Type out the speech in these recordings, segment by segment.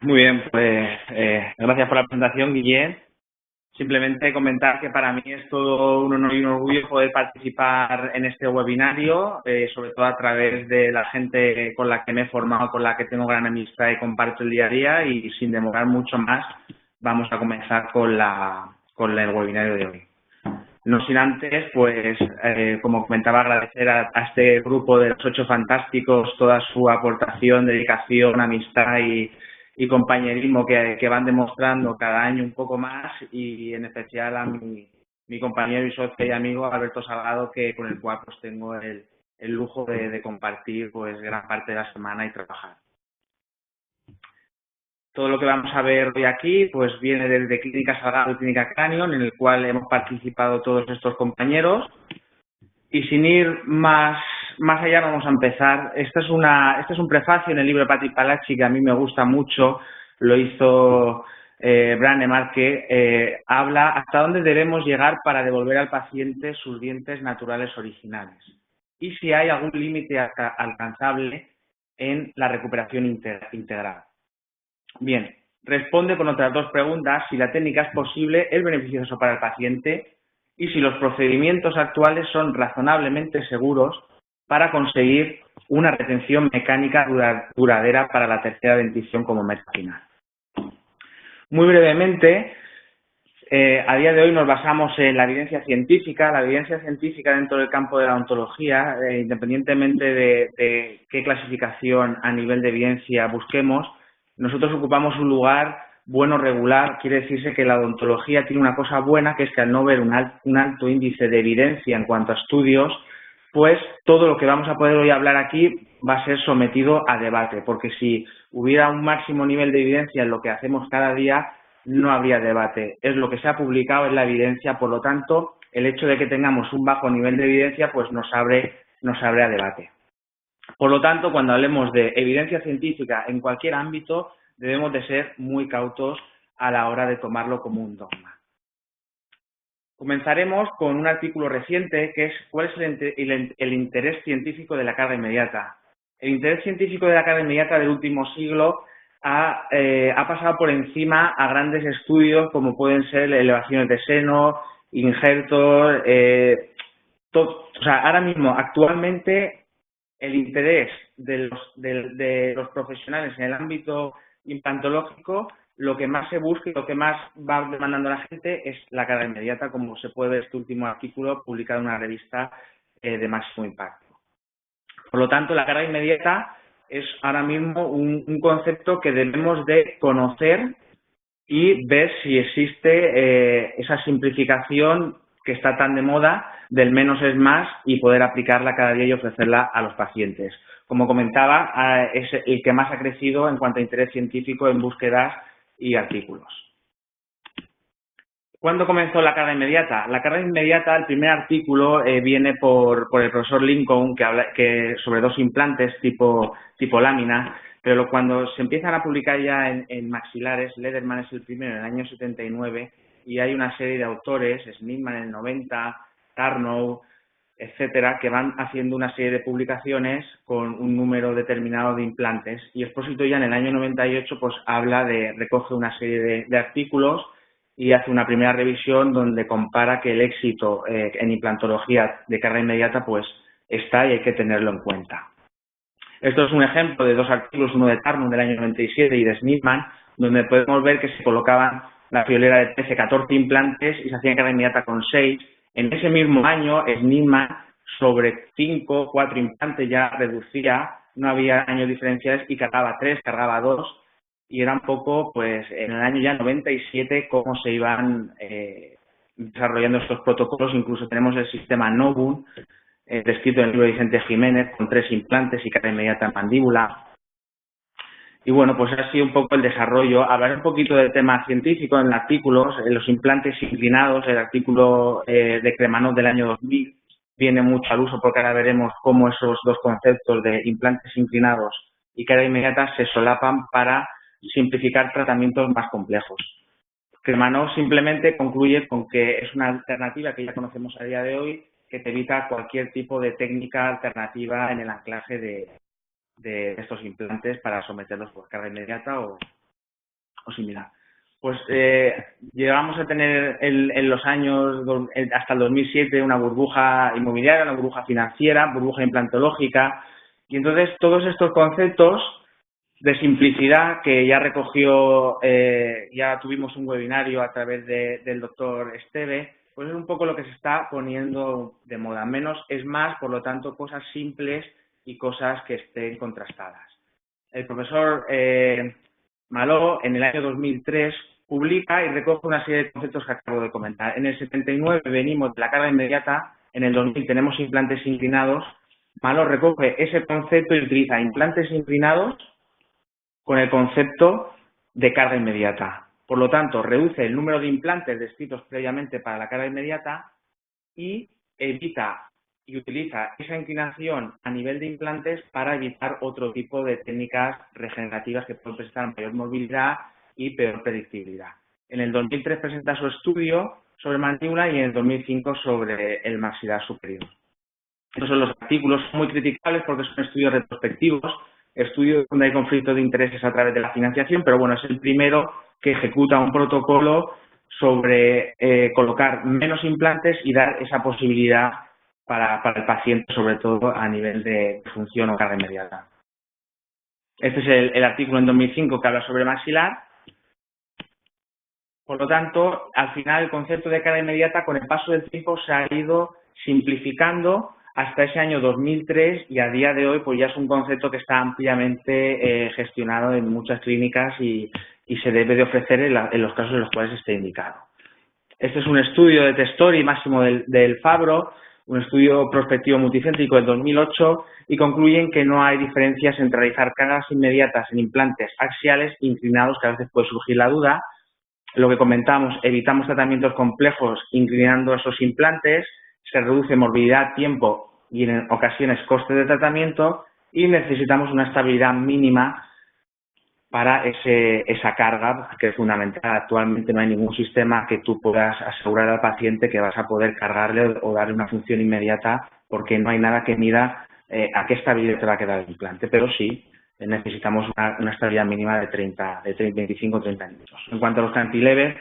Muy bien, pues gracias por la presentación, Guillén. Simplemente comentar que para mí es todo un honor y un orgullo poder participar en este webinario, sobre todo a través de la gente con la que me he formado, con la que tengo gran amistad y comparto el día a día, y sin demorar mucho más vamos a comenzar con el webinario de hoy. No sin antes, pues, como comentaba, agradecer a este grupo de los 8 fantásticos toda su aportación, dedicación, amistad y compañerismo que van demostrando cada año un poco más, y en especial a mi compañero y socio y amigo Alberto Salgado, con el cual pues tengo el lujo de compartir pues gran parte de la semana y trabajar. Todo lo que vamos a ver hoy aquí pues viene desde Clínica Salgado y Clínica Cranion, en el cual hemos participado todos estos compañeros. Y sin ir más allá, vamos a empezar. Este es un prefacio en el libro de Patrick Palacci que a mí me gusta mucho. Lo hizo Brannemar, que habla hasta dónde debemos llegar para devolver al paciente sus dientes naturales originales y si hay algún límite alcanzable en la recuperación integral. Bien, responde con otras 2 preguntas: si la técnica es posible, es beneficioso para el paciente, y si los procedimientos actuales son razonablemente seguros para conseguir una retención mecánica duradera para la tercera dentición como meta final. Muy brevemente, a día de hoy nos basamos en la evidencia científica. La evidencia científica dentro del campo de la odontología, independientemente de qué clasificación a nivel de evidencia busquemos, nosotros ocupamos un lugar bueno regular. Quiere decirse que la odontología tiene una cosa buena, que es que al no ver un alto índice de evidencia en cuanto a estudios, pues todo lo que vamos a poder hoy hablar aquí va a ser sometido a debate, porque si hubiera un máximo nivel de evidencia en lo que hacemos cada día, no habría debate. Es lo que se ha publicado, es la evidencia. Por lo tanto, el hecho de que tengamos un bajo nivel de evidencia pues nos abre a debate. Por lo tanto, cuando hablemos de evidencia científica en cualquier ámbito, debemos de ser muy cautos a la hora de tomarlo como un dogma. Comenzaremos con un artículo reciente, que es ¿cuál es el interés científico de la carga inmediata? El interés científico de la carga inmediata del último siglo ha pasado por encima a grandes estudios como pueden ser elevaciones de seno, injertos, o sea, ahora mismo, actualmente, el interés de los profesionales en el ámbito implantológico, lo que más se busca y lo que más va demandando la gente es la carga inmediata, como se puede ver este último artículo publicado en una revista de máximo impacto. Por lo tanto, la carga inmediata es ahora mismo un concepto que debemos de conocer y ver si existe esa simplificación que está tan de moda del menos es más, y poder aplicarla cada día y ofrecerla a los pacientes. Como comentaba, es el que más ha crecido en cuanto a interés científico en búsquedas y artículos. ¿Cuándo comenzó la carga inmediata? La carga inmediata, el primer artículo viene por el profesor Lincoln, que habla sobre 2 implantes tipo lámina, pero cuando se empiezan a publicar ya en maxilares, Lederman es el primero en el año 79, y hay una serie de autores, Schnittman en el 90, Tarnow, etcétera, que van haciendo una serie de publicaciones con un número determinado de implantes, y Expósito ya en el año 98 pues recoge una serie de artículos y hace una primera revisión donde compara que el éxito en implantología de carga inmediata pues está y hay que tenerlo en cuenta. Esto es un ejemplo de 2 artículos, uno de Tarnow del año 97 y de Schnittman, donde podemos ver que se colocaban la friolera de 13, 14 implantes y se hacía carga inmediata con 6. En ese mismo año, Schnittman sobre 5, 4 implantes ya reducía, no había años diferenciales y cargaba 3, cargaba 2. Y era un poco, pues, en el año ya 97 cómo se iban desarrollando estos protocolos. Incluso tenemos el sistema Novum, descrito en el libro de Vicente Jiménez, con 3 implantes y carga inmediata en mandíbula. Y bueno, pues ha sido un poco el desarrollo. Hablaré un poquito del tema científico en artículos. En los implantes inclinados, el artículo de Cremanov del año 2000 viene mucho al uso, porque ahora veremos cómo esos 2 conceptos de implantes inclinados y carga inmediata se solapan para simplificar tratamientos más complejos. Cremanov simplemente concluye con que es una alternativa que ya conocemos a día de hoy, que te evita cualquier tipo de técnica alternativa en el anclaje de estos implantes para someterlos por carga inmediata o similar. Pues llegamos a tener en los años hasta el 2007 una burbuja inmobiliaria, una burbuja financiera, burbuja implantológica, y entonces todos estos conceptos de simplicidad que ya recogió, ya tuvimos un webinario a través del doctor Esteve, pues es un poco lo que se está poniendo de moda. Menos es más, por lo tanto, cosas simples y cosas que estén contrastadas. El profesor Maló, en el año 2003, publica y recoge una serie de conceptos que acabo de comentar. En el 79 venimos de la carga inmediata, en el 2000 tenemos implantes inclinados. Maló recoge ese concepto y utiliza implantes inclinados con el concepto de carga inmediata. Por lo tanto, reduce el número de implantes descritos previamente para la carga inmediata y evita y utiliza esa inclinación a nivel de implantes para evitar otro tipo de técnicas regenerativas que pueden presentar mayor movilidad y peor predictibilidad. En el 2003 presenta su estudio sobre mandíbula y en el 2005 sobre el maxilar superior. Estos son los artículos muy criticables porque son estudios retrospectivos, estudios donde hay conflicto de intereses a través de la financiación, pero bueno, es el primero que ejecuta un protocolo sobre colocar menos implantes y dar esa posibilidad para el paciente, sobre todo a nivel de función o carga inmediata. Este es el artículo en 2005 que habla sobre maxilar. Por lo tanto, al final el concepto de carga inmediata con el paso del tiempo se ha ido simplificando hasta ese año 2003 y a día de hoy pues ya es un concepto que está ampliamente gestionado en muchas clínicas y se debe de ofrecer en los casos en los cuales esté indicado. Este es un estudio de Testori máximo del Fabro, un estudio prospectivo multicéntrico del 2008 y concluyen que no hay diferencias entre realizar cargas inmediatas en implantes axiales inclinados, que a veces puede surgir la duda. Lo que comentamos, evitamos tratamientos complejos inclinando esos implantes, se reduce morbilidad, tiempo y en ocasiones costes de tratamiento y necesitamos una estabilidad mínima para esa carga que es fundamental. Actualmente no hay ningún sistema que tú puedas asegurar al paciente que vas a poder cargarle o darle una función inmediata porque no hay nada que mida a qué estabilidad te va a quedar el implante, pero sí necesitamos una estabilidad mínima de 25-30 minutos. En cuanto a los cantilevers,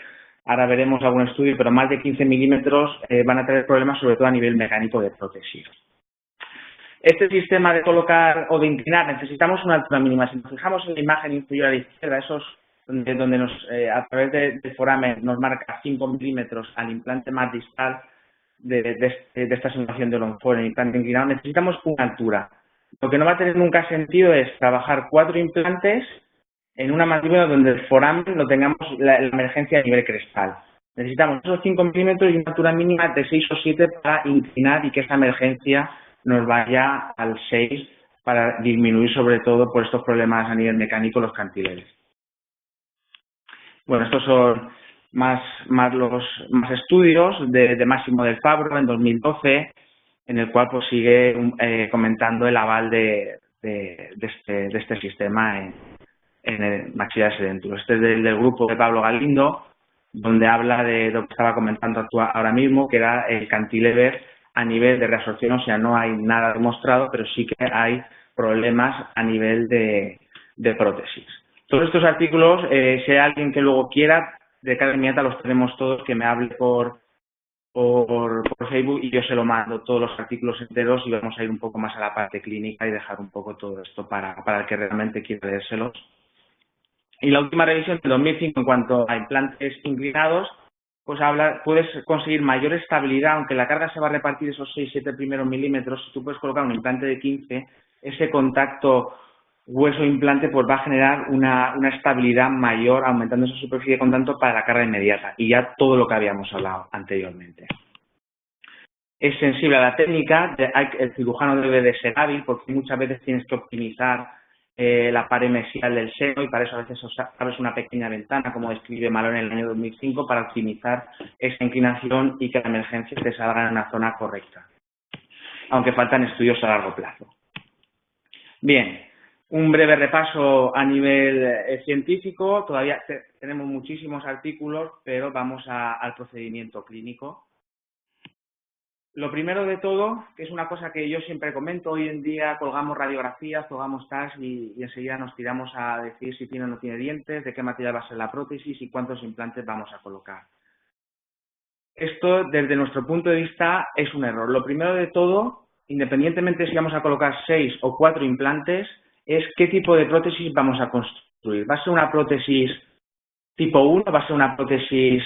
ahora veremos algún estudio, pero más de 15 milímetros van a tener problemas sobre todo a nivel mecánico de prótesis. Este sistema de colocar o de inclinar necesitamos una altura mínima. Si nos fijamos en la imagen inferior a la izquierda, esos donde a través del foramen nos marca 5 milímetros al implante más distal de esta simulación de Longford en el implante inclinado, necesitamos una altura. Lo que no va a tener nunca sentido es trabajar 4 implantes en una mandíbula donde el foramen lo tengamos la emergencia a nivel crestal. Necesitamos esos 5 milímetros y una altura mínima de 6 o 7 para inclinar y que esa emergencia nos vaya al 6 para disminuir sobre todo por estos problemas a nivel mecánico los cantilevers. Bueno, estos son más estudios de Máximo del Fabro en 2012, en el cual pues sigue comentando el aval de este sistema en el maxilar sedenturo. Este es del grupo de Pablo Galindo, donde habla de lo que estaba comentando ahora mismo, que era el cantilever a nivel de reabsorción, o sea, no hay nada demostrado, pero sí que hay problemas a nivel de prótesis. Todos estos artículos, si hay alguien que luego quiera, de carga inmediata los tenemos todos, que me hable por Facebook y yo se lo mando todos los artículos enteros y vamos a ir un poco más a la parte clínica y dejar un poco todo esto para el que realmente quiera leérselos. Y la última revisión del 2005 en cuanto a implantes inclinados, pues puedes conseguir mayor estabilidad, aunque la carga se va a repartir esos 6-7 primeros milímetros, si tú puedes colocar un implante de 15, ese contacto hueso-implante pues va a generar una estabilidad mayor, aumentando esa superficie de contacto para la carga inmediata, y ya todo lo que habíamos hablado anteriormente. Es sensible a la técnica, el cirujano debe de ser hábil porque muchas veces tienes que optimizar la pared mesial del seno y para eso a veces abres una pequeña ventana, como describe Malón en el año 2005, para optimizar esa inclinación y que la emergencia te salga en una zona correcta, aunque faltan estudios a largo plazo. Bien, un breve repaso a nivel científico. Todavía tenemos muchísimos artículos, pero vamos al procedimiento clínico. Lo primero de todo, que es una cosa que yo siempre comento, hoy en día colgamos radiografías, colgamos TAS y enseguida nos tiramos a decir si tiene o no tiene dientes, de qué material va a ser la prótesis y cuántos implantes vamos a colocar. Esto, desde nuestro punto de vista, es un error. Lo primero de todo, independientemente si vamos a colocar 6 o 4 implantes, es qué tipo de prótesis vamos a construir. ¿Va a ser una prótesis tipo 1? ¿Va a ser una prótesis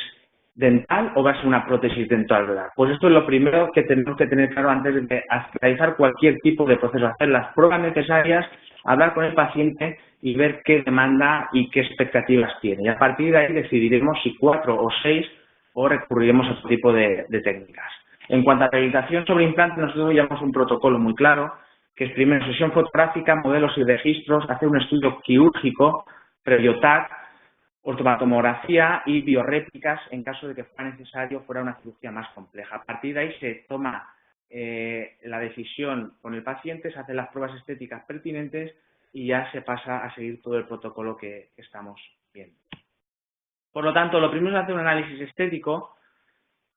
dental o va a ser una prótesis dental velar? Pues esto es lo primero que tenemos que tener claro antes de realizar cualquier tipo de proceso, hacer las pruebas necesarias, hablar con el paciente y ver qué demanda y qué expectativas tiene. Y a partir de ahí decidiremos si 4 o 6 o recurriremos a otro tipo de técnicas. En cuanto a rehabilitación sobre implantes, nosotros llevamos un protocolo muy claro, que es primero sesión fotográfica, modelos y registros, hacer un estudio quirúrgico, previo TAC, ortotomografía y biorréplicas en caso de que fuera necesario, fuera una cirugía más compleja. A partir de ahí se toma la decisión con el paciente, se hacen las pruebas estéticas pertinentes y ya se pasa a seguir todo el protocolo que estamos viendo. Por lo tanto, lo primero es hacer un análisis estético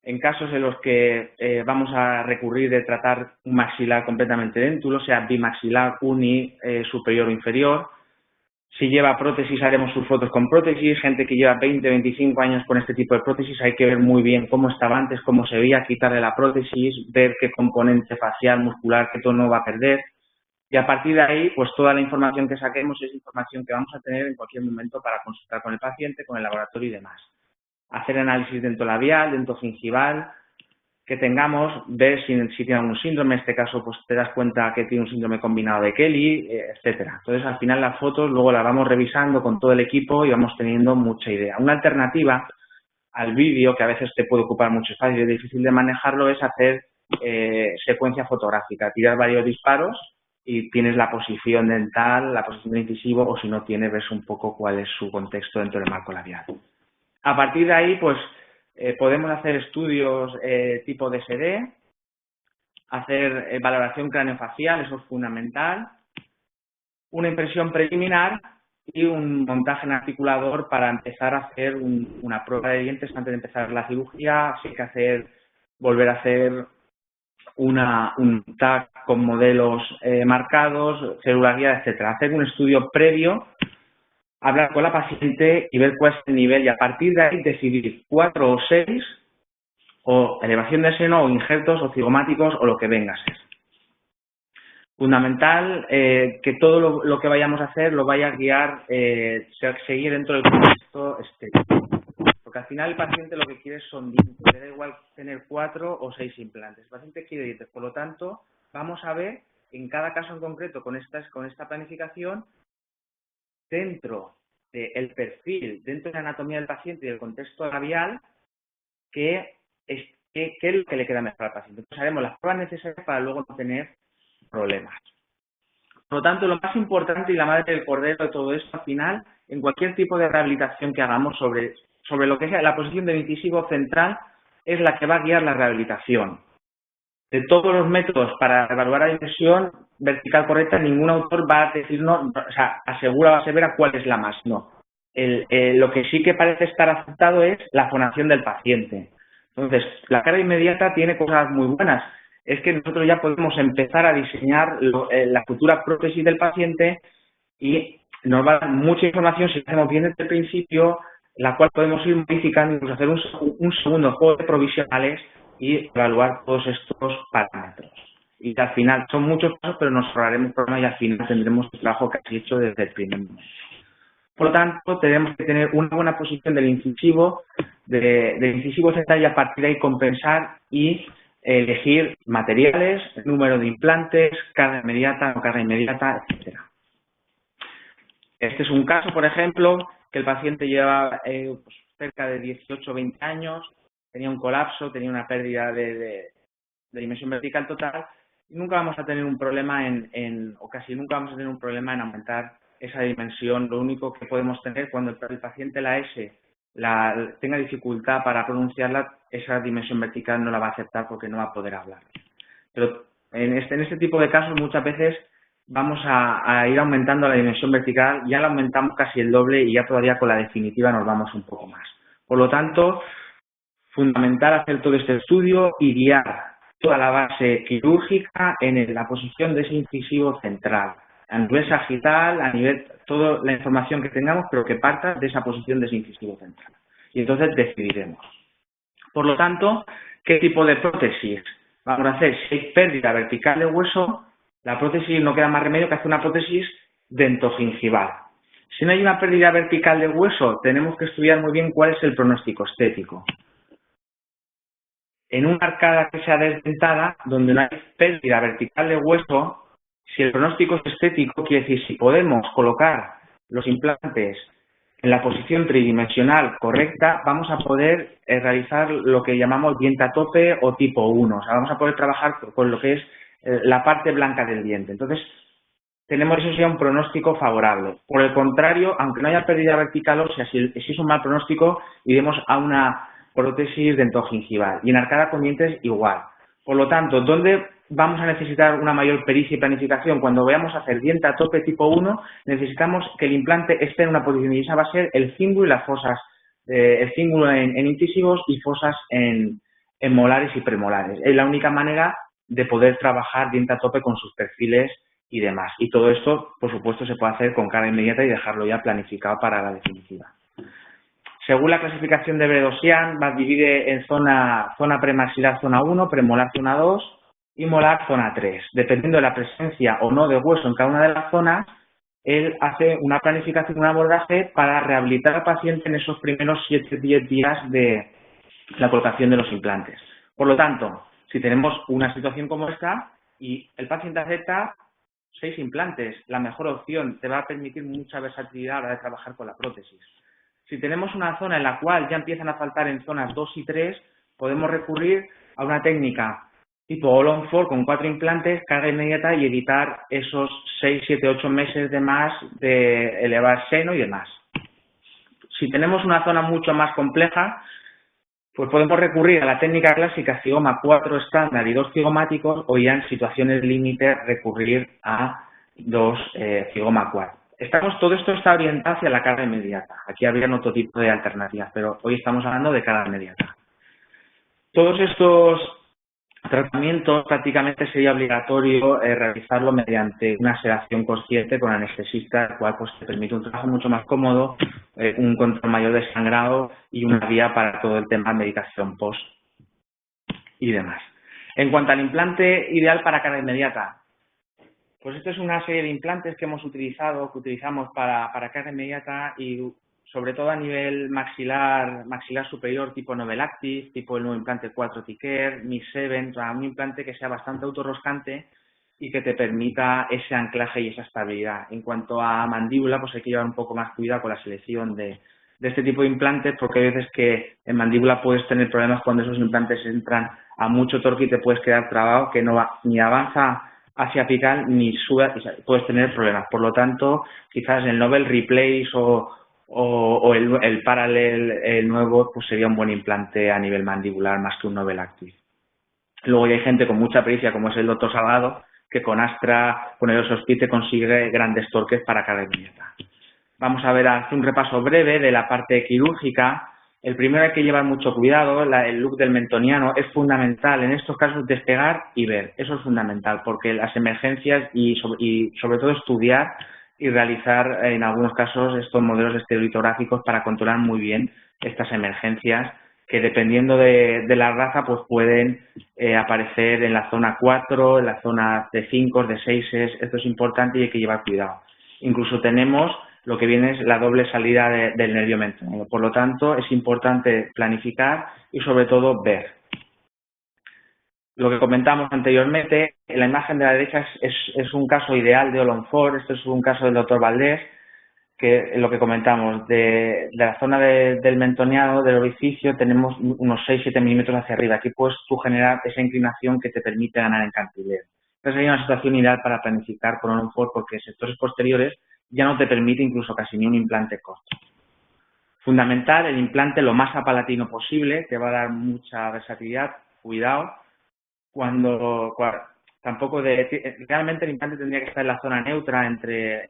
en casos en los que vamos a recurrir de tratar un maxilar completamente dentro, sea bimaxilar, uni, superior o inferior. Si lleva prótesis, haremos sus fotos con prótesis. Gente que lleva 20, 25 años con este tipo de prótesis, hay que ver muy bien cómo estaba antes, cómo se veía, quitarle la prótesis, ver qué componente facial, muscular, qué tono va a perder. Y a partir de ahí, pues toda la información que saquemos es información que vamos a tener en cualquier momento para consultar con el paciente, con el laboratorio y demás. Hacer análisis dentolabial, dentogingival, que tengamos, ver si tiene algún síndrome, en este caso pues te das cuenta que tiene un síndrome combinado de Kelly, etcétera. Entonces al final las fotos luego las vamos revisando con todo el equipo y vamos teniendo mucha idea. Una alternativa al vídeo, que a veces te puede ocupar mucho espacio y es difícil de manejarlo, es hacer secuencia fotográfica, tirar varios disparos y tienes la posición dental, la posición del incisivo, o si no tienes, ves un poco cuál es su contexto dentro del marco labial. A partir de ahí, pues podemos hacer estudios tipo DSD, hacer valoración craneofacial, eso es fundamental, una impresión preliminar y un montaje en articulador para empezar a hacer una prueba de dientes antes de empezar la cirugía. Así que volver a hacer un TAC con modelos marcados, célula guía, etcétera. Hacer un estudio previo, hablar con la paciente y ver cuál es el nivel y a partir de ahí decidir 4 o 6 o elevación de seno o injertos o cigomáticos o lo que venga a ser. Fundamental que todo lo que vayamos a hacer lo vaya a guiar, seguir dentro del contexto estético. Porque al final el paciente lo que quiere son dientes, le da igual tener 4 o 6 implantes. El paciente quiere dientes, por lo tanto, vamos a ver en cada caso en concreto con esta planificación, dentro del perfil, dentro de la anatomía del paciente y del contexto labial, qué es lo que le queda mejor al paciente. Entonces haremos las pruebas necesarias para luego no tener problemas. Por lo tanto, lo más importante y la madre del cordero de todo esto, al final, en cualquier tipo de rehabilitación que hagamos sobre lo que sea la posición del incisivo central, es la que va a guiar la rehabilitación. De todos los métodos para evaluar la dimensión vertical correcta, ningún autor va a decirnos, o sea, asegura o asevera cuál es la más, no. Lo que sí que parece estar aceptado es la fonación del paciente. Entonces, la carga inmediata tiene cosas muy buenas. Es que nosotros ya podemos empezar a diseñar la futura prótesis del paciente y nos va a dar mucha información si lo hacemos bien desde el principio, la cual podemos ir modificando, incluso hacer un segundo juego de provisionales y evaluar todos estos parámetros. Y al final son muchos pasos, pero nos ahorraremos problemas y al final tendremos el trabajo casi hecho desde el primer momento. Por lo tanto, tenemos que tener una buena posición del incisivo, del incisivo central y a partir de ahí compensar y elegir materiales, número de implantes, carga inmediata, no carga inmediata, etcétera. Este es un caso, por ejemplo, que el paciente lleva pues, cerca de 18 o 20 años, tenía un colapso, tenía una pérdida de dimensión vertical total y nunca vamos a tener un problema o casi nunca vamos a tener un problema en aumentar esa dimensión. Lo único que podemos tener cuando el paciente la S tenga dificultad para pronunciarla, esa dimensión vertical no la va a aceptar porque no va a poder hablar. Pero en este tipo de casos muchas veces vamos a ir aumentando la dimensión vertical, ya la aumentamos casi el doble y ya todavía con la definitiva nos vamos un poco más. Por lo tanto, fundamental hacer todo este estudio y guiar toda la base quirúrgica en la posición de ese incisivo central, a nivel sagital, a nivel toda la información que tengamos, pero que parta de esa posición de ese incisivo central. Y entonces decidiremos. Por lo tanto, ¿qué tipo de prótesis vamos a hacer? Si hay pérdida vertical de hueso, la prótesis no queda más remedio que hacer una prótesis dentogingival. Si no hay una pérdida vertical de hueso, tenemos que estudiar muy bien cuál es el pronóstico estético. En una arcada que sea desdentada, donde no hay pérdida vertical de hueso, si el pronóstico es estético, quiere decir, si podemos colocar los implantes en la posición tridimensional correcta, vamos a poder realizar lo que llamamos diente a tope o tipo 1. O sea, vamos a poder trabajar con lo que es la parte blanca del diente. Entonces, tenemos eso sería un pronóstico favorable. Por el contrario, aunque no haya pérdida vertical ósea, si es un mal pronóstico, iremos a una prótesis dentogingival. Y en arcada con dientes igual. Por lo tanto, ¿dónde vamos a necesitar una mayor pericia y planificación? Cuando vayamos a hacer diente a tope tipo 1, necesitamos que el implante esté en una posición, y esa va a ser el cíngulo y las fosas, el cíngulo en incisivos y fosas en molares y premolares. Es la única manera de poder trabajar diente a tope con sus perfiles y demás. Y todo esto, por supuesto, se puede hacer con carga inmediata y dejarlo ya planificado para la definitiva. Según la clasificación de Bredosian, divide en zona premaxilar zona 1, premolar zona 2 y molar zona 3. Dependiendo de la presencia o no de hueso en cada una de las zonas, él hace una planificación, un abordaje para rehabilitar al paciente en esos primeros 7-10 días de la colocación de los implantes. Por lo tanto, si tenemos una situación como esta y el paciente acepta 6 implantes, la mejor opción, te va a permitir mucha versatilidad a la hora de trabajar con la prótesis. Si tenemos una zona en la cual ya empiezan a faltar en zonas 2 y 3, podemos recurrir a una técnica tipo All-on-4 con 4 implantes, carga inmediata y evitar esos 6, 7, 8 meses de más de elevar seno y demás. Si tenemos una zona mucho más compleja, pues podemos recurrir a la técnica clásica cigoma 4 estándar y 2 cigomáticos, o ya en situaciones límite recurrir a 2 cigoma 4. Todo esto está orientado hacia la carga inmediata. Aquí habría otro tipo de alternativas, pero hoy estamos hablando de carga inmediata. Todos estos tratamientos prácticamente sería obligatorio realizarlo mediante una sedación consciente con anestesista, el cual pues te permite un trabajo mucho más cómodo, un control mayor de sangrado y una vía para todo el tema de medicación post y demás. En cuanto al implante ideal para carga inmediata, pues esto es una serie de implantes que que utilizamos para carga inmediata y sobre todo a nivel maxilar superior tipo Novel Active, tipo el nuevo implante 4 T-Care, Mi 7, un implante que sea bastante autorroscante y que te permita ese anclaje y esa estabilidad. En cuanto a mandíbula, pues hay que llevar un poco más cuidado con la selección de este tipo de implantes, porque hay veces que en mandíbula puedes tener problemas cuando esos implantes entran a mucho torque y te puedes quedar trabado, que no va, ni avanza hacia apical ni sube, puedes tener problemas. Por lo tanto, quizás el Novel Replace o el Parallel, el nuevo, pues sería un buen implante a nivel mandibular más que un Novel Active. Luego ya hay gente con mucha pericia, como es el doctor Salgado, que con Astra, con el Osospite consigue grandes torques para carga inmediata. Vamos a ver, hacer un repaso breve de la parte quirúrgica. El primero hay que llevar mucho cuidado, el look del mentoniano es fundamental. En estos casos despegar y ver, eso es fundamental, porque las emergencias y sobre todo estudiar y realizar en algunos casos estos modelos estereolitográficos para controlar muy bien estas emergencias que dependiendo de la raza pues pueden aparecer en la zona 4, en la zona de 5, de 6, esto es importante y hay que llevar cuidado. Incluso tenemos lo que viene es la doble salida del nervio mentoniano. Por lo tanto, es importante planificar y sobre todo ver. Lo que comentamos anteriormente, en la imagen de la derecha es un caso ideal de All-on-4, esto es un caso del doctor Valdés, que lo que comentamos, de la zona del mentoniano, del orificio, tenemos unos 6-7 milímetros hacia arriba. Aquí puedes tú generar esa inclinación que te permite ganar en cantilever. Entonces hay una situación ideal para planificar con All-on-4 porque sectores posteriores ya no te permite incluso casi ni un implante corto. Fundamental, el implante lo más apalatino posible, te va a dar mucha versatilidad, cuidado, tampoco realmente el implante tendría que estar en la zona neutra entre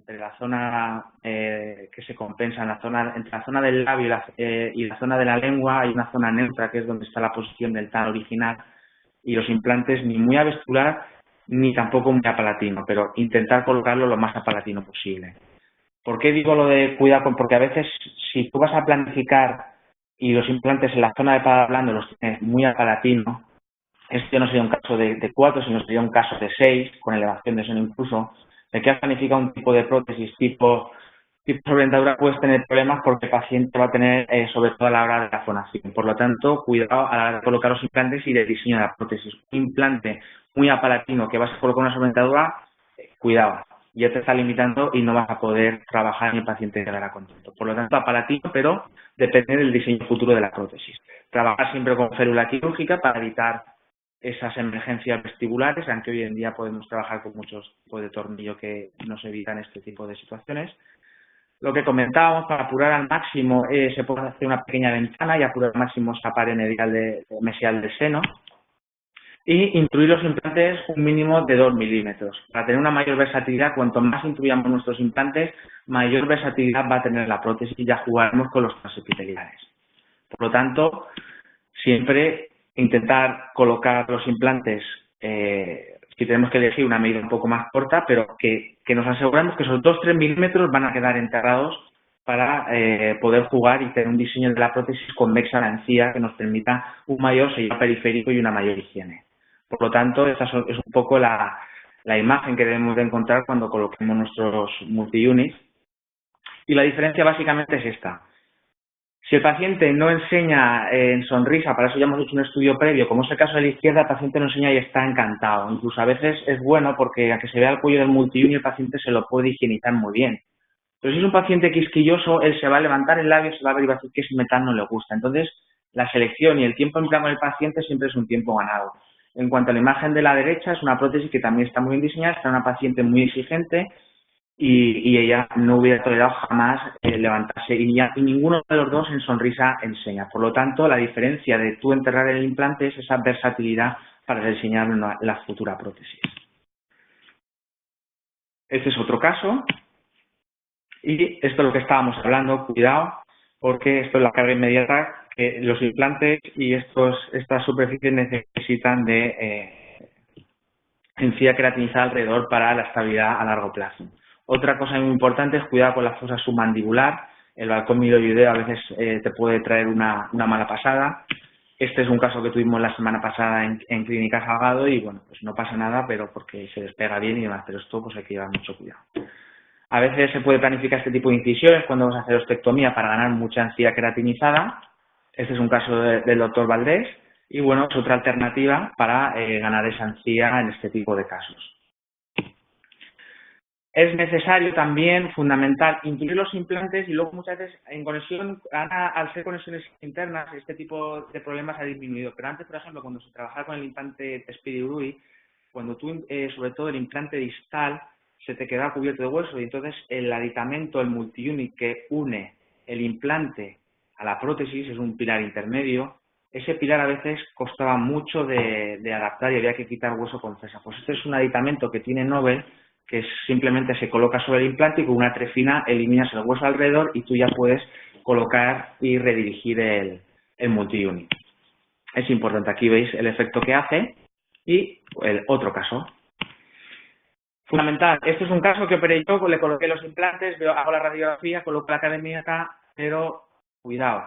la zona que se compensa, entre la zona del labio y la zona de la lengua hay una zona neutra que es donde está la posición del TAN original y los implantes ni muy avestibular ni tampoco muy apalatino, pero intentar colocarlo lo más apalatino posible. ¿Por qué digo lo de cuidado? Porque a veces si tú vas a planificar y los implantes en la zona de paladar blando los tienes muy apalatino, esto no sería un caso de 4, sino sería un caso de 6, con elevación de seno incluso, de que has planificado un tipo de prótesis tipo sobre dentadura, puedes tener problemas porque el paciente va a tener, sobre todo a la hora de la fonación. Por lo tanto, cuidado a la hora de colocar los implantes y del diseño de la prótesis. Un implante muy apalatino que vas a colocar una sobredentadura, cuidado, ya te está limitando y no vas a poder trabajar y el paciente quedará contento. Por lo tanto, apalatino, pero depende del diseño futuro de la prótesis. Trabajar siempre con férula quirúrgica para evitar esas emergencias vestibulares, aunque hoy en día podemos trabajar con muchos tipos de tornillo que nos evitan este tipo de situaciones. Lo que comentábamos, para apurar al máximo, se puede hacer una pequeña ventana y apurar al máximo esa pared mesial del seno. Y introducir los implantes un mínimo de 2 milímetros. Para tener una mayor versatilidad, cuanto más intruyamos nuestros implantes, mayor versatilidad va a tener la prótesis y ya jugaremos con los transepiteliares. Por lo tanto, siempre intentar colocar los implantes, si tenemos que elegir una medida un poco más corta, pero que nos aseguremos que esos 2-3 milímetros van a quedar enterrados para poder jugar y tener un diseño de la prótesis convexa a la encía que nos permita un mayor sellado periférico y una mayor higiene. Por lo tanto, esta es un poco la imagen que debemos de encontrar cuando coloquemos nuestros multi-units. Y la diferencia básicamente es esta. Si el paciente no enseña en sonrisa, para eso ya hemos hecho un estudio previo, como es el caso de la izquierda, el paciente no enseña y está encantado. Incluso a veces es bueno porque a que se vea el cuello del multi-unit el paciente se lo puede higienizar muy bien. Pero si es un paciente quisquilloso, él se va a levantar el labio, se va a ver y va a decir que ese metal no le gusta. Entonces, la selección y el tiempo empleado con el paciente siempre es un tiempo ganado. En cuanto a la imagen de la derecha, es una prótesis que también está muy bien diseñada, está una paciente muy exigente y ella no hubiera tolerado jamás levantarse y ninguno de los dos en sonrisa enseña. Por lo tanto, la diferencia de tú enterrar el implante es esa versatilidad para diseñar la futura prótesis. Este es otro caso. Y esto es lo que estábamos hablando, cuidado, porque esto es la carga inmediata, que los implantes y estas superficies necesitan de encía queratinizada alrededor para la estabilidad a largo plazo. Otra cosa muy importante es cuidado con la fosa submandibular. El balcón miloideo a veces te puede traer una mala pasada. Este es un caso que tuvimos la semana pasada en Clínica Salgado y bueno, pues no pasa nada, pero porque se despega bien y demás, pero esto pues hay que llevar mucho cuidado. A veces se puede planificar este tipo de incisiones cuando vamos a hacer ostectomía para ganar mucha encía queratinizada. Este es un caso del doctor Valdés y bueno, es otra alternativa para ganar esa encía en este tipo de casos. Es necesario también, fundamental, incluir los implantes y luego muchas veces en conexión, al ser conexiones internas, este tipo de problemas ha disminuido. Pero antes, por ejemplo, cuando se trabajaba con el implante Speedy Urui, cuando tú, sobre todo el implante distal, se te quedaba cubierto de hueso y entonces el aditamento, el multi-unit que une el implante a la prótesis, es un pilar intermedio, ese pilar a veces costaba mucho de adaptar y había que quitar hueso con cesa. Pues este es un aditamento que tiene Nobel, que simplemente se coloca sobre el implante y con una trefina eliminas el hueso alrededor y tú ya puedes colocar y redirigir el multi-unit. Es importante, aquí veis el efecto que hace y el otro caso. Fundamental, este es un caso que operé yo, le coloqué los implantes, hago la radiografía, coloco la academia acá, pero cuidado,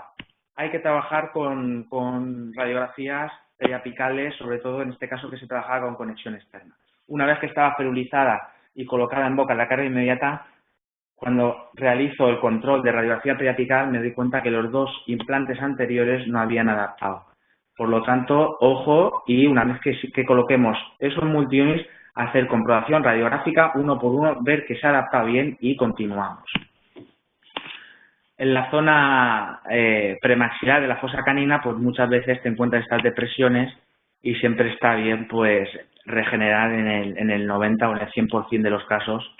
hay que trabajar con radiografías periapicales, sobre todo en este caso que se trabajaba con conexión externa. Una vez que estaba ferulizada y colocada en boca la carga inmediata, cuando realizo el control de radiografía periapical me doy cuenta que los dos implantes anteriores no habían adaptado. Por lo tanto, ojo, y una vez que coloquemos esos multi-units, hacer comprobación radiográfica uno por uno, ver que se ha adaptado bien y continuamos. En la zona premaxilar de la fosa canina, pues muchas veces te encuentras estas depresiones y siempre está bien pues regenerar en el 90 o en el 100% de los casos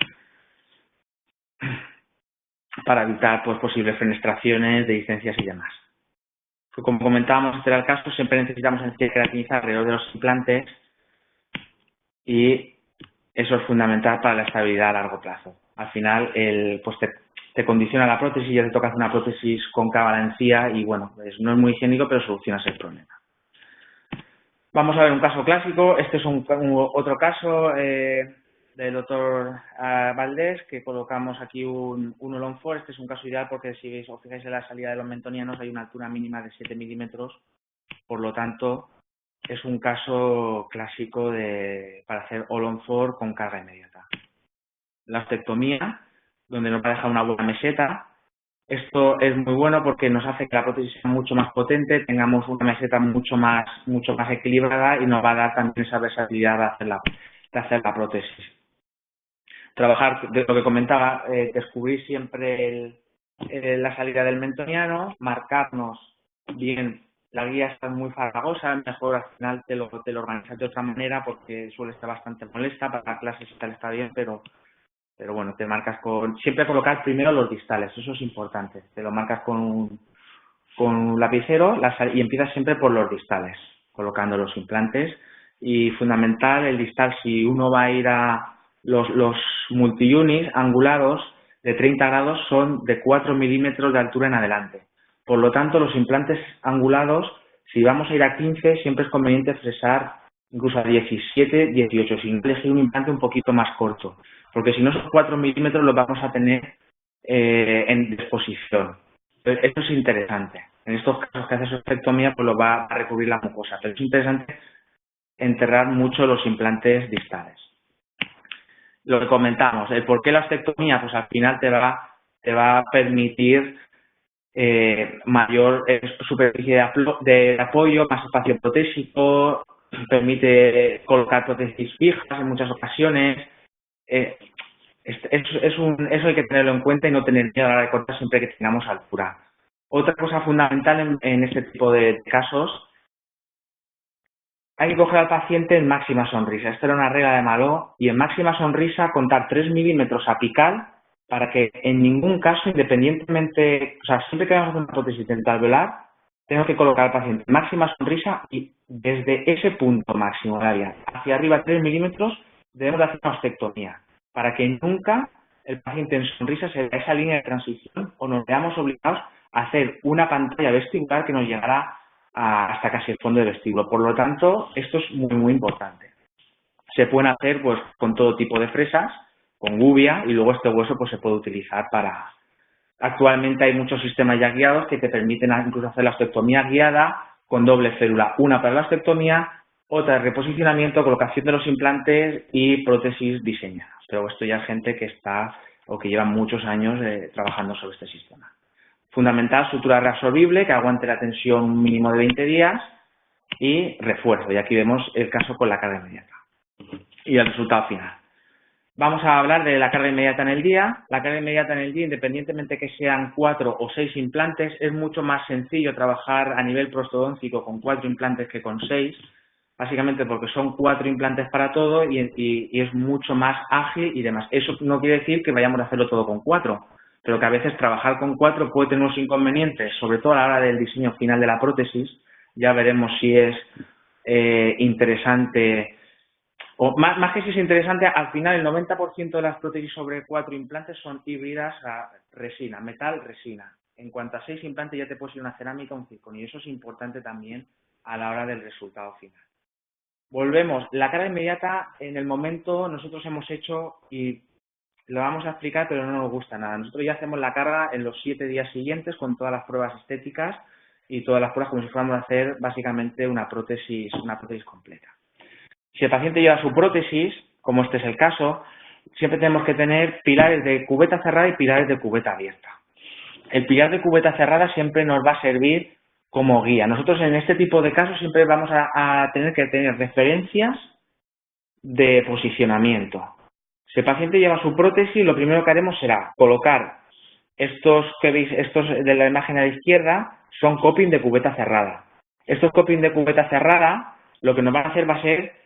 para evitar pues posibles fenestraciones, dehiscencias y demás. Como comentábamos, este era el caso, siempre necesitamos encía queratinizada alrededor de los implantes y eso es fundamental para la estabilidad a largo plazo. Al final, pues te condiciona la prótesis, ya te toca hacer una prótesis cóncava a la encía y bueno, pues no es muy higiénico, pero solucionas el problema. Vamos a ver un caso clásico. Este es otro caso del doctor Valdés, que colocamos aquí un All-on 4. Este es un caso ideal porque si os fijáis en la salida de los mentonianos hay una altura mínima de 7 milímetros. Por lo tanto, es un caso clásico para hacer All-on 4 con carga inmediata. La ostectomía, donde nos va a dejar una buena meseta. Esto es muy bueno porque nos hace que la prótesis sea mucho más potente, tengamos una meseta mucho más equilibrada y nos va a dar también esa versatilidad de hacer la prótesis. Trabajar, de lo que comentaba, descubrir siempre la salida del mentoniano, marcarnos bien. La guía está muy farragosa, mejor al final te lo organizas de otra manera porque suele estar bastante molesta, para clases y tal está bien, pero bueno, te marcas siempre colocar primero los distales, eso es importante. Te lo marcas con un lapicero y empiezas siempre por los distales, colocando los implantes. Y fundamental, el distal, si uno va a ir a los multi-units angulados de 30 grados son de 4 milímetros de altura en adelante. Por lo tanto, los implantes angulados, si vamos a ir a 15, siempre es conveniente fresar incluso a 17, 18, sin elegir un implante un poquito más corto, porque si no esos 4 milímetros los vamos a tener en disposición. Esto es interesante. En estos casos que haces ostectomía, pues lo va a recubrir la mucosa, pero es interesante enterrar mucho los implantes distales. Lo que comentamos, el por qué la ostectomía, pues al final te va a permitir mayor superficie de apoyo, más espacio protésico, permite colocar prótesis fijas en muchas ocasiones. Eso hay que tenerlo en cuenta y no tener miedo a la hora de cortar siempre que tengamos altura. Otra cosa fundamental en este tipo de casos, hay que coger al paciente en máxima sonrisa. Esta era una regla de Maló y en máxima sonrisa contar 3 milímetros apical para que en ningún caso, independientemente, o sea, siempre que vamos a hacer una prótesis dental velar, tengo que colocar al paciente en máxima sonrisa y desde ese punto máximo de área hacia arriba 3 milímetros debemos de hacer una ostectomía para que nunca el paciente en sonrisa se vea esa línea de transición o nos veamos obligados a hacer una pantalla vestibular que nos llegará hasta casi el fondo del vestíbulo. Por lo tanto, esto es muy, muy importante. Se pueden hacer pues con todo tipo de fresas, con gubia, y luego este hueso pues se puede utilizar para... Actualmente hay muchos sistemas ya guiados que te permiten incluso hacer la ostectomía guiada con doble férula, una para la ostectomía, otra de reposicionamiento, colocación de los implantes y prótesis diseñadas. Pero esto ya es gente que está o que lleva muchos años trabajando sobre este sistema. Fundamental, sutura reabsorbible, que aguante la tensión un mínimo de 20 días y refuerzo. Y aquí vemos el caso con la carga inmediata. Y el resultado final. Vamos a hablar de la carga inmediata en el día. La carga inmediata en el día, independientemente que sean 4 o 6 implantes, es mucho más sencillo trabajar a nivel prostodóntico con 4 implantes que con 6, básicamente porque son 4 implantes para todo y es mucho más ágil y demás. Eso no quiere decir que vayamos a hacerlo todo con 4, pero que a veces trabajar con 4 puede tener unos inconvenientes, sobre todo a la hora del diseño final de la prótesis. Ya veremos si es interesante. O más que si es interesante, al final el 90% de las prótesis sobre 4 implantes son híbridas a resina, metal-resina. En cuanto a 6 implantes ya te puedes ir una cerámica o un circonio y eso es importante también a la hora del resultado final. Volvemos, la carga inmediata en el momento nosotros hemos hecho y lo vamos a explicar pero no nos gusta nada. Nosotros ya hacemos la carga en los 7 días siguientes con todas las pruebas estéticas y todas las pruebas como si fuéramos a hacer básicamente una prótesis completa. Si el paciente lleva su prótesis, como este es el caso, siempre tenemos que tener pilares de cubeta cerrada y pilares de cubeta abierta. El pilar de cubeta cerrada siempre nos va a servir como guía. Nosotros en este tipo de casos siempre vamos a tener que tener referencias de posicionamiento. Si el paciente lleva su prótesis, lo primero que haremos será colocar estos que veis, estos de la imagen a la izquierda, son coping de cubeta cerrada. Estos coping de cubeta cerrada, lo que nos van a hacer va a ser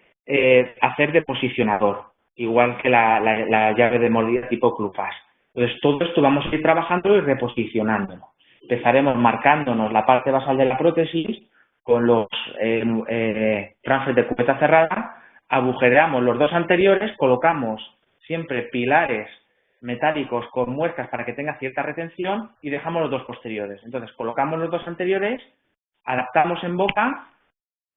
hacer de posicionador, igual que la llave de mordida tipo Clupas. Entonces, todo esto vamos a ir trabajando y reposicionándolo. Empezaremos marcándonos la parte basal de la prótesis con los transfers de cubeta cerrada, agujereamos los dos anteriores, colocamos siempre pilares metálicos con muescas para que tenga cierta retención y dejamos los dos posteriores. Entonces, colocamos los dos anteriores, adaptamos en boca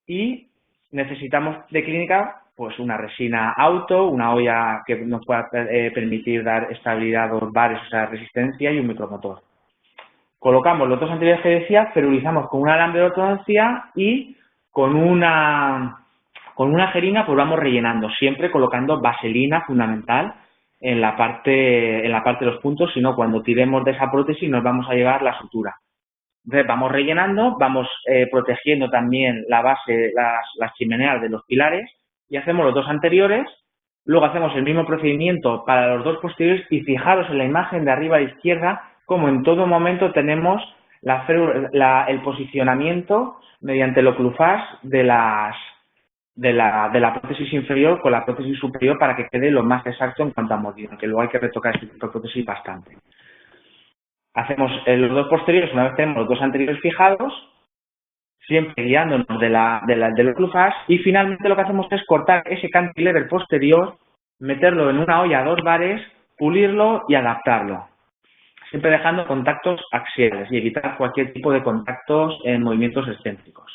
y Necesitamos de clínica pues una resina auto, una olla que nos pueda permitir dar estabilidad a los bares, o sea, resistencia y un micromotor. Colocamos los dos anteriores que decía, ferulizamos con un alambre de ortodoncia y con una jeringa pues vamos rellenando, siempre colocando vaselina fundamental en la parte de los puntos, si no cuando tiremos de esa prótesis nos vamos a llevar la sutura. Entonces vamos rellenando, vamos protegiendo también la base, las chimeneas de los pilares y hacemos los dos anteriores, luego hacemos el mismo procedimiento para los dos posteriores y fijaros en la imagen de arriba a la izquierda como en todo momento tenemos el posicionamiento mediante el oclufaz de la prótesis inferior con la prótesis superior para que quede lo más exacto en cuanto a modelo, que luego hay que retocar este tipo de prótesis bastante. Hacemos los dos posteriores, una vez tenemos los dos anteriores fijados, siempre guiándonos del oclufaz, y finalmente lo que hacemos es cortar ese cantilever posterior, meterlo en una olla a 2 bares, pulirlo y adaptarlo. Siempre dejando contactos axiales y evitar cualquier tipo de contactos en movimientos excéntricos.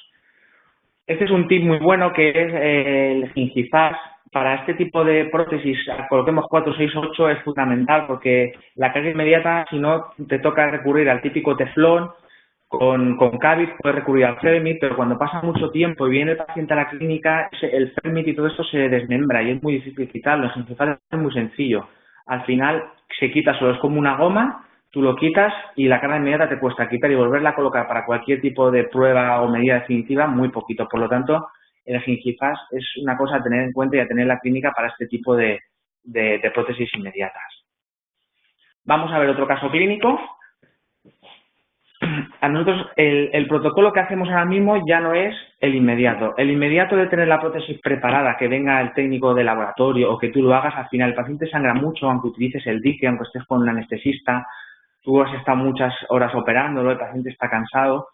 Este es un tip muy bueno que es el gingifás. Para este tipo de prótesis, coloquemos 4, 6, 8, es fundamental porque la carga inmediata, si no, te toca recurrir al típico teflón, con Cavit puedes recurrir al Fermit, pero cuando pasa mucho tiempo y viene el paciente a la clínica, el Fermit y todo esto se desmembra y es muy difícil quitarlo. El gingifás es muy sencillo. Al final se quita solo, es como una goma, tú lo quitas y la carga inmediata te cuesta quitar y volverla a colocar para cualquier tipo de prueba o medida definitiva muy poquito. Por lo tanto, el gingifás es una cosa a tener en cuenta y a tener en la clínica para este tipo de prótesis inmediatas. Vamos a ver otro caso clínico. A nosotros el protocolo que hacemos ahora mismo ya no es el inmediato. El inmediato de tener la prótesis preparada, que venga el técnico de laboratorio o que tú lo hagas, al final el paciente sangra mucho, aunque utilices el dique, aunque estés con un anestesista, tú has estado muchas horas operándolo, el paciente está cansado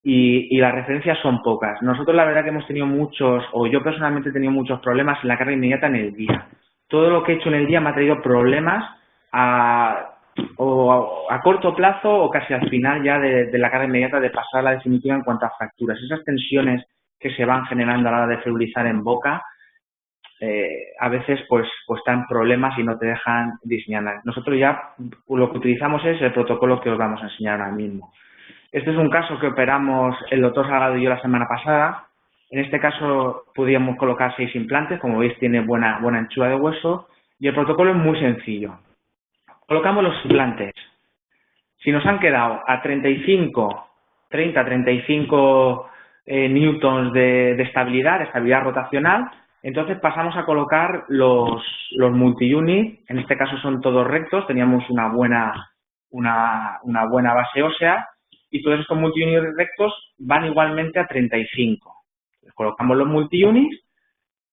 y las referencias son pocas. Nosotros la verdad que hemos tenido muchos, o yo personalmente he tenido muchos problemas en la carga inmediata en el día. Todo lo que he hecho en el día me ha traído problemas a corto plazo o casi al final ya de la carga inmediata de pasar la definitiva en cuanto a fracturas. Esas tensiones que se van generando a la hora de ferulizar en boca a veces pues están problemas y no te dejan diseñar nada. Nosotros ya lo que utilizamos es el protocolo que os vamos a enseñar ahora mismo. Este es un caso que operamos el doctor Salgado y yo la semana pasada. En este caso pudimos colocar 6 implantes, como veis tiene buena anchura de hueso y el protocolo es muy sencillo. Colocamos los implantes. Si nos han quedado a 30-35 newtons de estabilidad rotacional, entonces pasamos a colocar los multi-unit, en este caso son todos rectos, teníamos una buena base ósea, y todos estos multi-unit rectos van igualmente a 35. Colocamos los multi-units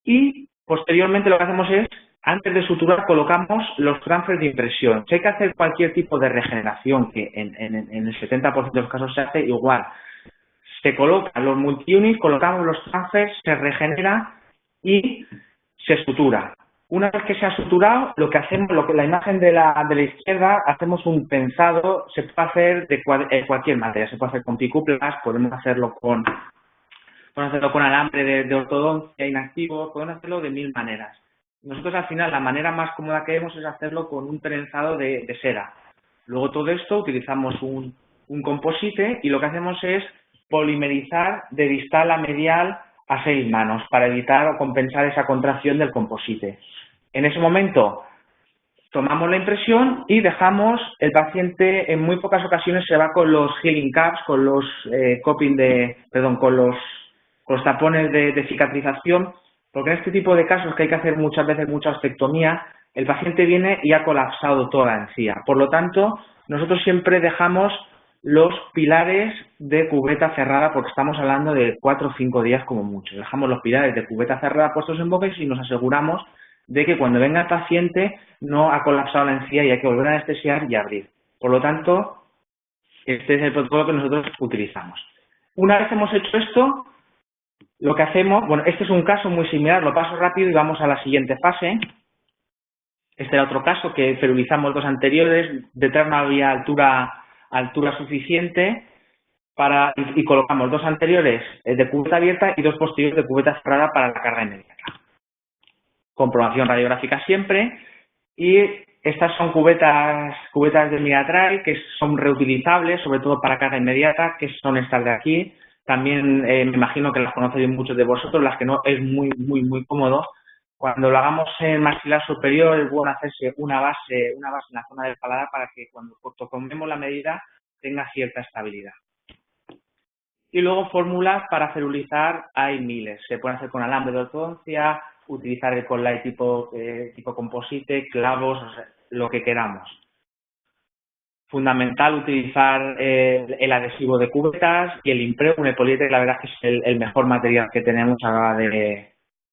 y posteriormente lo que hacemos es, antes de suturar, colocamos los transfers de impresión. Si hay que hacer cualquier tipo de regeneración, que en el 70% de los casos se hace igual, se colocan los multi-units, colocamos los transfers, se regenera y se sutura. Una vez que se ha suturado, lo que hacemos, la imagen de la izquierda, hacemos un penzado, se puede hacer de cualquier materia, se puede hacer con picuplas, podemos hacerlo con alambre de ortodoncia inactivo, podemos hacerlo de 1000 maneras. Nosotros al final la manera más cómoda que vemos es hacerlo con un trenzado de cera. Luego todo esto utilizamos un composite y lo que hacemos es polimerizar de distal a medial a 6 manos para evitar o compensar esa contracción del composite. En ese momento tomamos la impresión y dejamos el paciente, en muy pocas ocasiones se va con los healing caps, con los con los tapones de cicatrización, porque en este tipo de casos que hay que hacer muchas veces mucha ostectomía, el paciente viene y ha colapsado toda la encía. Por lo tanto, nosotros siempre dejamos los pilares de cubeta cerrada porque estamos hablando de 4 o 5 días como mucho. Dejamos los pilares de cubeta cerrada puestos en boca y nos aseguramos de que cuando venga el paciente no ha colapsado la encía y hay que volver a anestesiar y abrir. Por lo tanto, este es el protocolo que nosotros utilizamos. Una vez hemos hecho esto, lo que hacemos, bueno, este es un caso muy similar, lo paso rápido y vamos a la siguiente fase. Este era otro caso que ferulizamos los anteriores, detrás no había altura suficiente y colocamos 2 anteriores de cubeta abierta y 2 posteriores de cubeta cerrada para la carga inmediata. Comprobación radiográfica siempre, y estas son cubetas de Miratry que son reutilizables, sobre todo para carga inmediata, que son estas de aquí. También me imagino que las conocéis muchos de vosotros, las que no, es muy cómodo. Cuando lo hagamos en maxilar superior es bueno hacerse una base en la zona del paladar para que cuando tomemos la medida tenga cierta estabilidad. Y luego fórmulas para ferulizar hay miles. Se puede hacer con alambre de ortodoncia, utilizar el Conlay tipo composite, clavos, o sea, lo que queramos. Fundamental utilizar el adhesivo de cubetas y el Impregun, el poliéster, la verdad es que es el mejor material que tenemos a la hora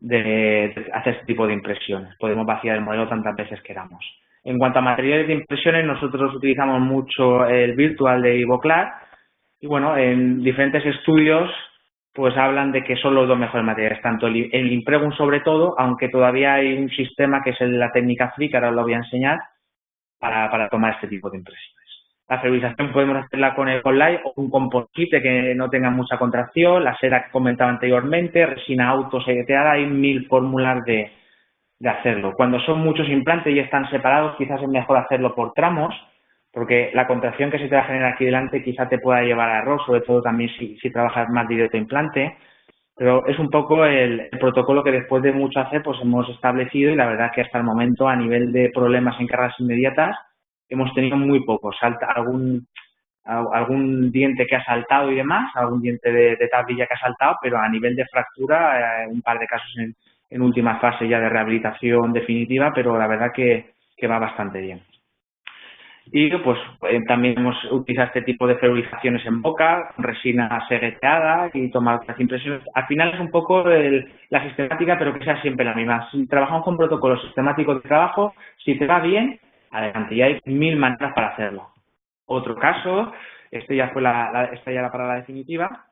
de hacer este tipo de impresiones. Podemos vaciar el modelo tantas veces queramos. En cuanto a materiales de impresiones, nosotros utilizamos mucho el Virtual de Ivoclar. Y bueno, en diferentes estudios pues hablan de que son los 2 mejores materiales, tanto el Impregun sobre todo, aunque todavía hay un sistema que es el de la técnica Free, que ahora os lo voy a enseñar, para tomar este tipo de impresiones. La ferulización podemos hacerla con el Conlay o un composite que no tenga mucha contracción, la seda que comentaba anteriormente, resina autoseteada, hay 1000 fórmulas de hacerlo. Cuando son muchos implantes y están separados, quizás es mejor hacerlo por tramos, porque la contracción que se te va a generar aquí delante quizá te pueda llevar a error, sobre todo también si trabajas más directo implante, pero es un poco el protocolo que después de mucho hacer pues hemos establecido, y la verdad que hasta el momento a nivel de problemas en cargas inmediatas hemos tenido muy pocos. Algún diente que ha saltado y demás, algún diente de tablilla que ha saltado, pero a nivel de fractura un par de casos en última fase ya de rehabilitación definitiva, pero la verdad que va bastante bien. Y pues también hemos utilizado este tipo de ferulizaciones en boca, resina segueteada y tomar otras impresiones. Al final es un poco la sistemática, pero que sea siempre la misma. Si trabajamos con protocolos sistemáticos de trabajo, si te va bien, adelante, y hay 1000 maneras para hacerlo. Otro caso, este ya fue esta ya era para la definitiva.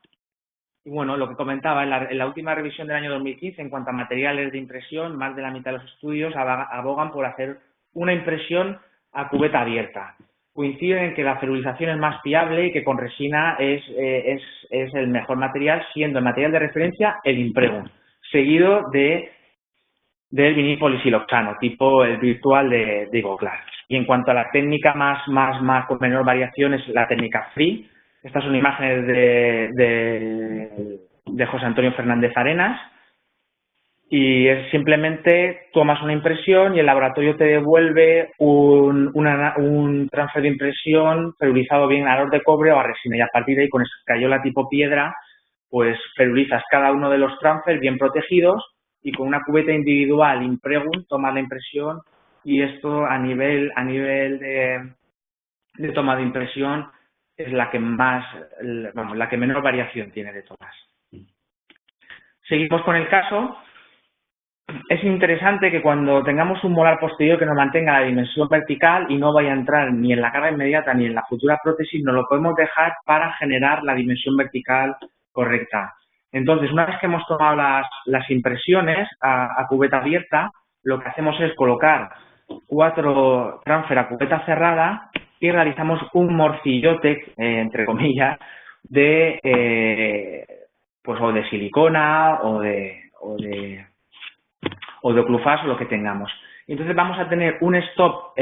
Y bueno, lo que comentaba, en la última revisión del año 2015, en cuanto a materiales de impresión, más de la mitad de los estudios abogan por hacer una impresión a cubeta abierta. Coinciden en que la ferulización es más fiable y que con resina es el mejor material, siendo el material de referencia el Impregun, seguido del vinil polisiloxano, tipo el Virtual de Ivoclar. Y en cuanto a la técnica más con menor variación es la técnica Free. Estas son imágenes de José Antonio Fernández Arenas. Y es simplemente tomas una impresión y el laboratorio te devuelve un transfer de impresión ferulizado bien a oro de cobre o a resina, y a partir de ahí con escayola tipo piedra pues ferulizas cada uno de los transfers bien protegidos, y con una cubeta individual Impregun tomas la impresión, y esto a nivel de toma de impresión es la que menor variación tiene de todas. Seguimos con el caso. Es interesante que cuando tengamos un molar posterior que nos mantenga la dimensión vertical y no vaya a entrar ni en la carga inmediata ni en la futura prótesis, nos lo podemos dejar para generar la dimensión vertical correcta. Entonces, una vez que hemos tomado las impresiones a cubeta abierta, lo que hacemos es colocar 4 transfer a cubeta cerrada y realizamos un morcillote, entre comillas, o de silicona o de oclufaz o lo que tengamos. Entonces vamos a tener un stop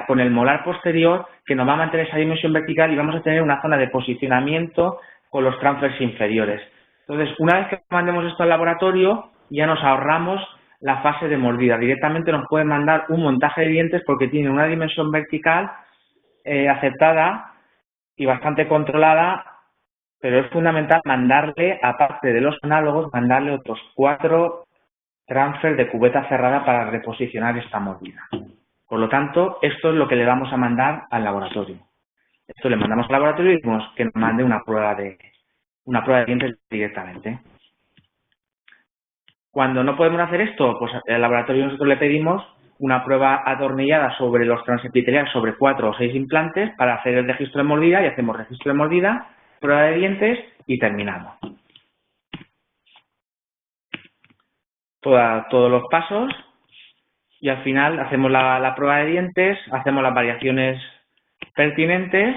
con el molar posterior que nos va a mantener esa dimensión vertical, y vamos a tener una zona de posicionamiento con los transfers inferiores. Entonces, una vez que mandemos esto al laboratorio, ya nos ahorramos la fase de mordida. Directamente nos pueden mandar un montaje de dientes porque tiene una dimensión vertical aceptada y bastante controlada, pero es fundamental mandarle, aparte de los análogos, mandarle otros 4 transfer de cubeta cerrada para reposicionar esta mordida. Por lo tanto, esto es lo que le vamos a mandar al laboratorio. Esto le mandamos al laboratorio y decimos que nos mande una prueba de dientes directamente. Cuando no podemos hacer esto, pues al laboratorio nosotros le pedimos una prueba atornillada sobre los transepiteliales sobre 4 o 6 implantes para hacer el registro de mordida, y hacemos registro de mordida, prueba de dientes y terminamos. Todos los pasos, y al final hacemos la prueba de dientes, hacemos las variaciones pertinentes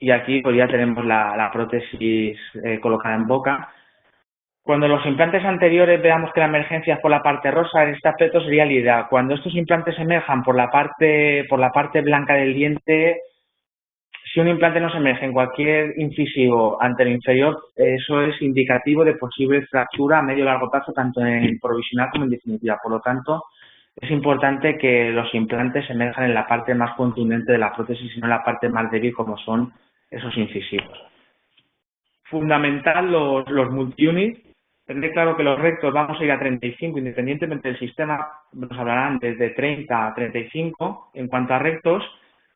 y aquí pues ya tenemos la prótesis colocada en boca. Cuando los implantes anteriores veamos que la emergencia es por la parte rosa, en este aspecto sería la idea. Cuando estos implantes emerjan por la parte blanca del diente, si un implante no se emerge en cualquier incisivo anterior-inferior, eso es indicativo de posible fractura a medio o largo plazo, tanto en provisional como en definitiva. Por lo tanto, es importante que los implantes emerjan en la parte más contundente de la prótesis y no en la parte más débil, como son esos incisivos. Fundamental los multi-unit. Tendré claro que los rectos vamos a ir a 35, independientemente del sistema, nos hablarán desde 30 a 35. En cuanto a rectos,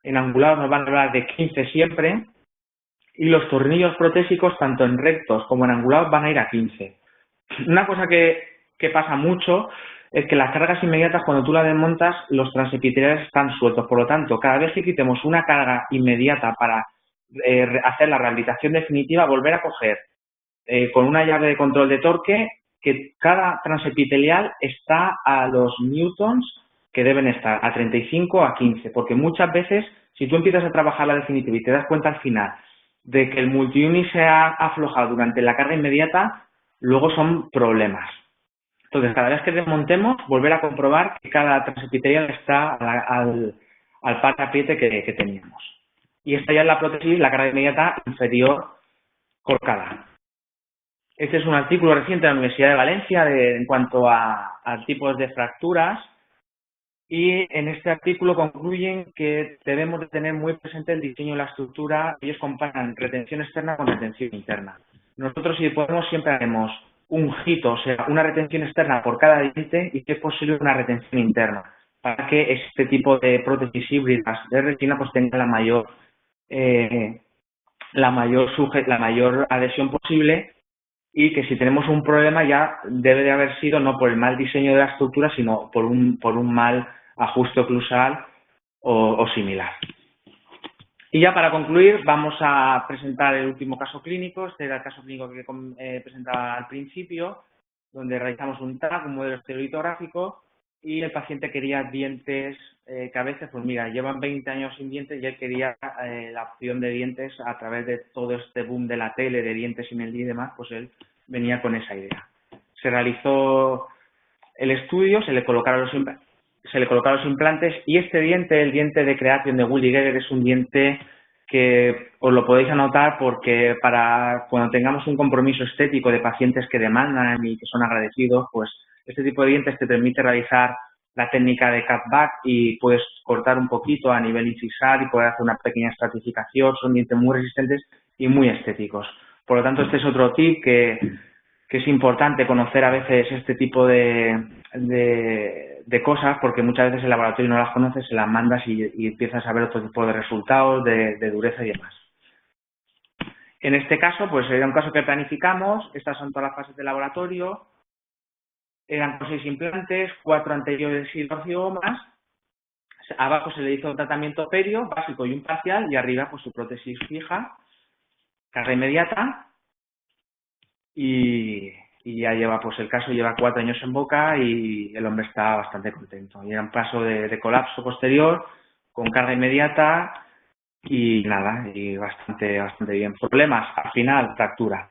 en angulados nos van a hablar de 15 siempre, y los tornillos protésicos, tanto en rectos como en angulados, van a ir a 15. Una cosa que pasa mucho es que las cargas inmediatas, cuando tú las desmontas, los transepiteliales están sueltos. Por lo tanto, cada vez que quitemos una carga inmediata para hacer la rehabilitación definitiva, volver a coger con una llave de control de torque, que cada transepitelial está a los newtons que deben estar, a 35 a 15, porque muchas veces, si tú empiezas a trabajar la definitiva y te das cuenta al final de que el multiunit se ha aflojado durante la carga inmediata, luego son problemas. Entonces, cada vez que desmontemos, volver a comprobar que cada transepitelial está al par de apriete que teníamos. Y esta ya es la prótesis, la carga inmediata inferior colocada. Este es un artículo reciente de la Universidad de Valencia en cuanto a tipos de fracturas, y en este artículo concluyen que debemos de tener muy presente el diseño y la estructura. Ellos comparan retención externa con retención interna. Nosotros, si podemos, siempre haremos un hito, o sea, una retención externa por cada diente, y si es posible una retención interna, para que este tipo de prótesis híbridas de retina pues tenga la mayor adhesión posible, y que si tenemos un problema ya debe de haber sido no por el mal diseño de la estructura, sino por un mal ajuste oclusal o similar. Y ya para concluir, vamos a presentar el último caso clínico. Este era el caso clínico que presentaba al principio, donde realizamos un TAC, un modelo estereolitográfico, y el paciente quería dientes que a veces, pues mira, llevan 20 años sin dientes, y él quería la opción de dientes a través de todo este boom de la tele, de dientes sin el día y demás, pues él venía con esa idea. Se realizó el estudio, se le colocaron los implantes, y este diente, el diente de Creation de Willy Geiger, es un diente que os lo podéis anotar, porque para cuando tengamos un compromiso estético de pacientes que demandan y que son agradecidos, pues este tipo de dientes te permite realizar la técnica de cutback y puedes cortar un poquito a nivel incisal y poder hacer una pequeña estratificación. Son dientes muy resistentes y muy estéticos. Por lo tanto, este es otro tip que es importante conocer a veces este tipo de cosas, porque muchas veces el laboratorio no las conoces, se las mandas y empiezas a ver otro tipo de resultados, de dureza y demás. En este caso, pues era un caso que planificamos. Estas son todas las fases del laboratorio. Eran 6 implantes, 4 anteriores y 2 cigomas. Abajo se le hizo un tratamiento perio, básico y un parcial, y arriba pues su prótesis fija, carga inmediata, y ya lleva, pues el caso lleva 4 años en boca y el hombre está bastante contento. Y era un caso de colapso posterior con carga inmediata y nada, y bastante bien. Problemas, al final, fractura.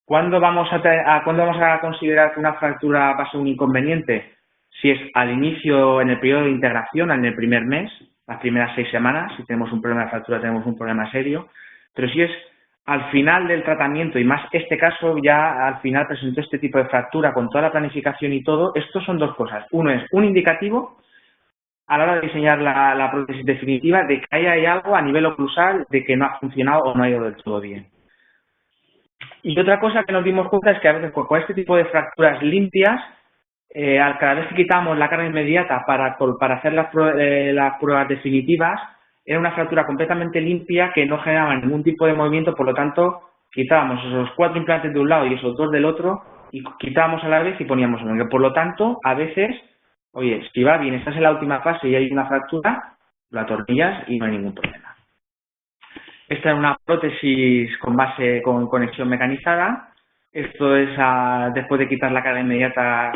¿Cuándo vamos a considerar que una fractura va a ser un inconveniente? Si es al inicio, en el periodo de integración, en el primer mes, las primeras 6 semanas, si tenemos un problema de fractura tenemos un problema serio, pero si es al final del tratamiento, y más este caso ya al final presentó este tipo de fractura con toda la planificación y todo, estos son dos cosas. Uno es un indicativo a la hora de diseñar la prótesis definitiva de que hay algo a nivel oclusal de que no ha funcionado o no ha ido del todo bien. Y otra cosa que nos dimos cuenta es que a veces con este tipo de fracturas limpias, cada vez que quitamos la carga inmediata para hacer las pruebas definitivas, era una fractura completamente limpia que no generaba ningún tipo de movimiento. Por lo tanto, quitábamos esos 4 implantes de un lado y esos 2 del otro, y quitábamos a la vez y poníamos uno. Por lo tanto, a veces, oye, si va bien, estás en la última fase y hay una fractura, lo atornillas y no hay ningún problema. Esta es una prótesis con conexión mecanizada. Esto es después de quitar la carga inmediata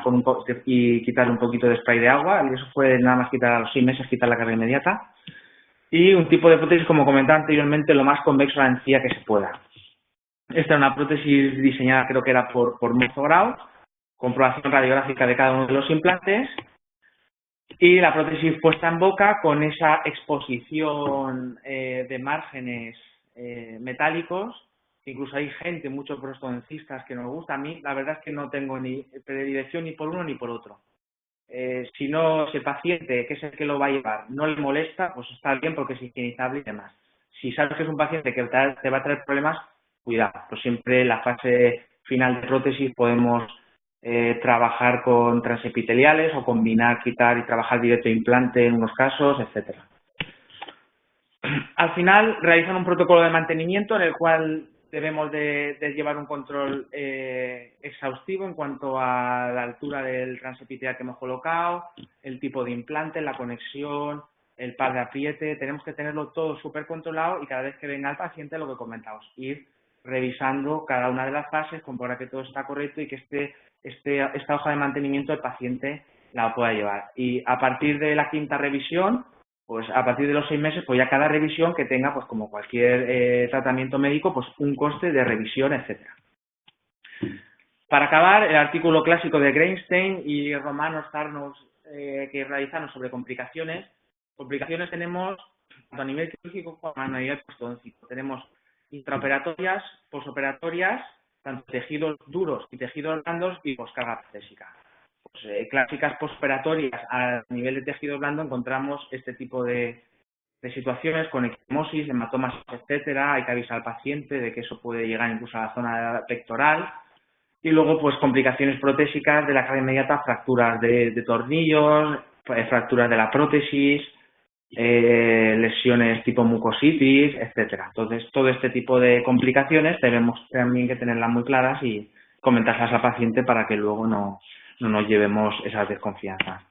y quitar un poquito de spray de agua. Y eso fue nada más quitar a los 6 meses, quitar la carga inmediata. y un tipo de prótesis, como comentaba anteriormente, lo más convexo a la encía que se pueda. Esta es una prótesis diseñada, creo que era por Mozo Grau, comprobación radiográfica de cada uno de los implantes, y la prótesis puesta en boca con esa exposición de márgenes metálicos. Incluso hay gente, muchos prostodoncistas, que nos gusta. A mí, la verdad es que no tengo ni predilección ni por uno ni por otro. Si el paciente, que es el que lo va a llevar, no le molesta, pues está bien porque es higienizable y demás. Si sabes que es un paciente que te va a traer problemas, cuidado. Pues siempre en la fase final de prótesis podemos trabajar con transepiteliales o combinar, quitar y trabajar directo implante en unos casos, etcétera. Al final realizan un protocolo de mantenimiento en el cual debemos de llevar un control exhaustivo en cuanto a la altura del transepitelial que hemos colocado, el tipo de implante, la conexión, el par de apriete. Tenemos que tenerlo todo súper controlado y cada vez que venga el paciente, lo que comentamos, ir revisando cada una de las fases, comprobar que todo está correcto y que esta hoja de mantenimiento el paciente la pueda llevar. Y a partir de la quinta revisión, pues a partir de los 6 meses, pues ya cada revisión que tenga, pues como cualquier tratamiento médico, pues un coste de revisión, etcétera. Para acabar, el artículo clásico de Greinstein y Romano Starnos que realizaron sobre complicaciones. Complicaciones tenemos tanto a nivel quirúrgico como a nivel postodóntico. Tenemos intraoperatorias, posoperatorias, tanto tejidos duros y tejidos blandos y poscarga protésica. Pues, clásicas postoperatorias a nivel de tejido blando encontramos este tipo de situaciones con equimosis, hematomas, etcétera. Hay que avisar al paciente de que eso puede llegar incluso a la zona pectoral. Y luego, pues, complicaciones protésicas de la carga inmediata, fracturas de tornillos, fracturas de la prótesis, lesiones tipo mucositis, etcétera. Entonces, todo este tipo de complicaciones tenemos también que tenerlas muy claras y comentarlas al paciente para que luego no nos llevemos esas desconfianzas.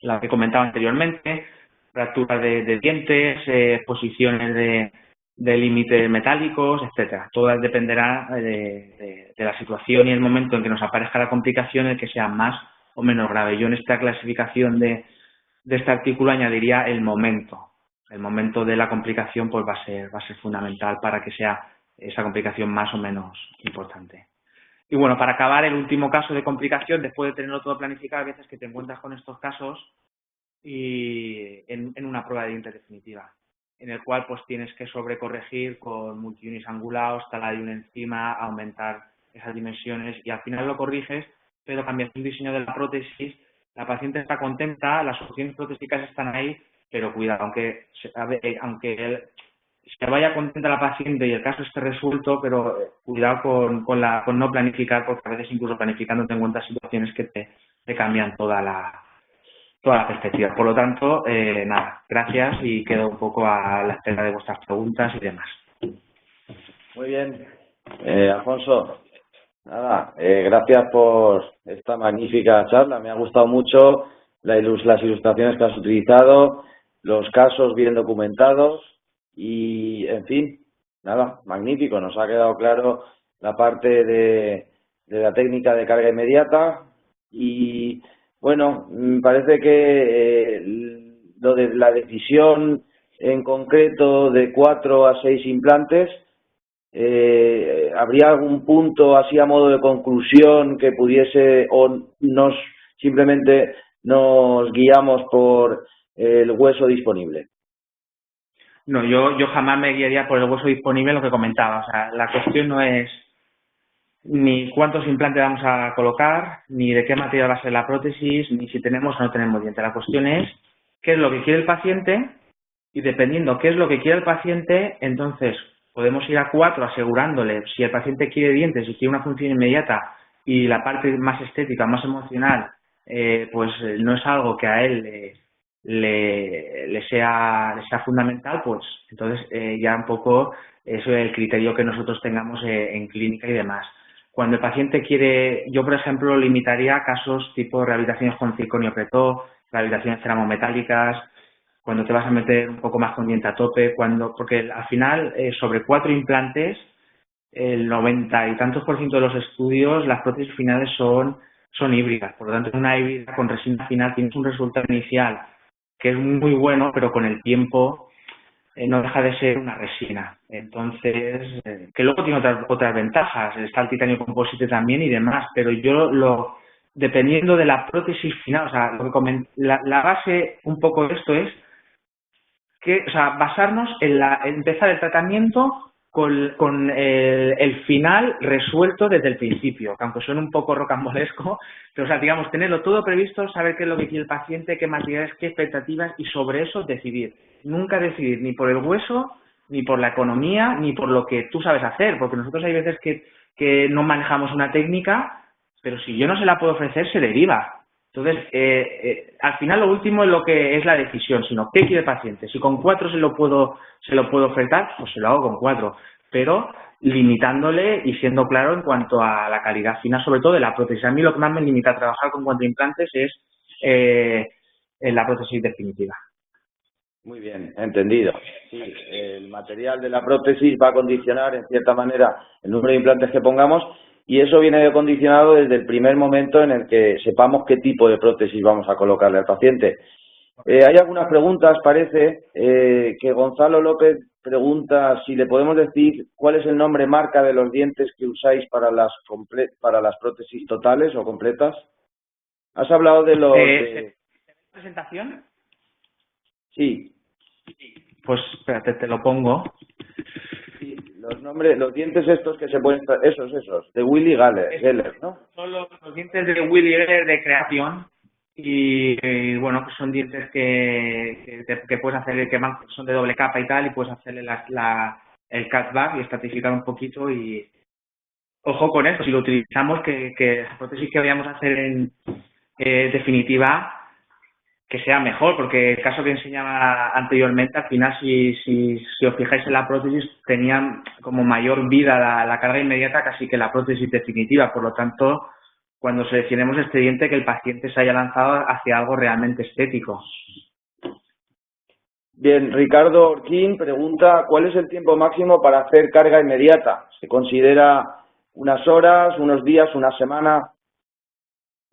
La que comentaba anteriormente, fracturas de dientes, posiciones de límites metálicos, etcétera. Todas dependerá de la situación y el momento en que nos aparezca la complicación, el que sea más o menos grave. Yo en esta clasificación de este artículo añadiría el momento. El momento de la complicación pues va a ser fundamental para que sea esa complicación más o menos importante. Y bueno, para acabar, el último caso de complicación, después de tenerlo todo planificado, a veces que te encuentras con estos casos y en una prueba de dientes definitiva, en el cual pues tienes que sobrecorregir con multiunis angulados, talar una encima, aumentar esas dimensiones y al final lo corriges, pero cambias el diseño de la prótesis, la paciente está contenta, las soluciones protésicas están ahí, pero cuidado, aunque se vaya contenta la paciente y el caso esté resuelto, pero cuidado con no planificar, porque a veces incluso planificando te encuentras situaciones que te cambian toda la perspectiva. Por lo tanto, nada, gracias y quedo un poco a la espera de vuestras preguntas y demás. Muy bien, Alfonso. Nada, gracias por esta magnífica charla. Me ha gustado mucho las ilustraciones que has utilizado, los casos bien documentados y, en fin, nada, magnífico. Nos ha quedado claro la parte de la técnica de carga inmediata y, bueno, me parece que lo de la decisión en concreto de 4 a 6 implantes, ¿habría algún punto así a modo de conclusión que pudiese o simplemente nos guiamos por el hueso disponible? No, yo jamás me guiaría por el hueso disponible, lo que comentaba. O sea, la cuestión no es ni cuántos implantes vamos a colocar, ni de qué material va a ser la prótesis, ni si tenemos o no tenemos diente. La cuestión es qué es lo que quiere el paciente y dependiendo qué es lo que quiere el paciente, entonces podemos ir a 4 asegurándole si el paciente quiere dientes y quiere una función inmediata y la parte más estética, más emocional, pues no es algo que a él le sea fundamental, pues entonces ya un poco eso es el criterio que nosotros tengamos en clínica y demás. Cuando el paciente quiere, yo por ejemplo limitaría a casos tipo rehabilitaciones con circonio pretó, rehabilitaciones ceramometálicas, cuando te vas a meter un poco más con diente a tope, porque al final sobre 4 implantes, el 90 y tantos % de los estudios, las prótesis finales son híbridas. Por lo tanto, en una híbrida con resina final tienes un resultado inicial que es muy bueno, pero con el tiempo no deja de ser una resina. Entonces, que luego tiene otras ventajas, está el titanio composite también y demás, pero dependiendo de la prótesis final, o sea, la base un poco de esto es que, o sea, basarnos en empezar el tratamiento con el final resuelto desde el principio, que aunque suene un poco rocambolesco, pero, o sea, digamos, tenerlo todo previsto, saber qué es lo que quiere el paciente, qué materiales, qué expectativas, y sobre eso decidir. Nunca decidir ni por el hueso, ni por la economía, ni por lo que tú sabes hacer, porque nosotros hay veces que no manejamos una técnica, pero si yo no se la puedo ofrecer, se deriva. Entonces, al final lo último es lo que es la decisión, sino qué quiere el paciente. Si con 4 se lo puedo ofertar, pues se lo hago con 4, pero limitándole y siendo claro en cuanto a la calidad final, sobre todo de la prótesis. A mí lo que más me limita a trabajar con 4 implantes es en la prótesis definitiva. Muy bien, entendido. Sí, el material de la prótesis va a condicionar, en cierta manera, el número de implantes que pongamos, y eso viene condicionado desde el primer momento en el que sepamos qué tipo de prótesis vamos a colocarle al paciente. Hay algunas preguntas, parece, que Gonzalo López pregunta si le podemos decir cuál es el nombre marca de los dientes que usáis para las prótesis totales o completas. ¿Has hablado de los... ¿Presentación? Sí. Pues espérate, te lo pongo. Sí, los dientes estos que se pueden... Esos, de Willy Geller, ¿no? Son los dientes de Willy Geller de creación y bueno, pues son dientes que puedes hacer, son de doble capa y tal, y puedes hacerle el cutback y estratificar un poquito y... Ojo con eso, si lo utilizamos, que la prótesis que vayamos a hacer en definitiva, que sea mejor, porque el caso que enseñaba anteriormente, al final, si os fijáis en la prótesis, tenía como mayor vida la carga inmediata casi que la prótesis definitiva. Por lo tanto, cuando seleccionemos este diente, que el paciente se haya lanzado hacia algo realmente estético. Bien, Ricardo Orquín pregunta, ¿cuál es el tiempo máximo para hacer carga inmediata? ¿Se considera unas horas, unos días, una semana?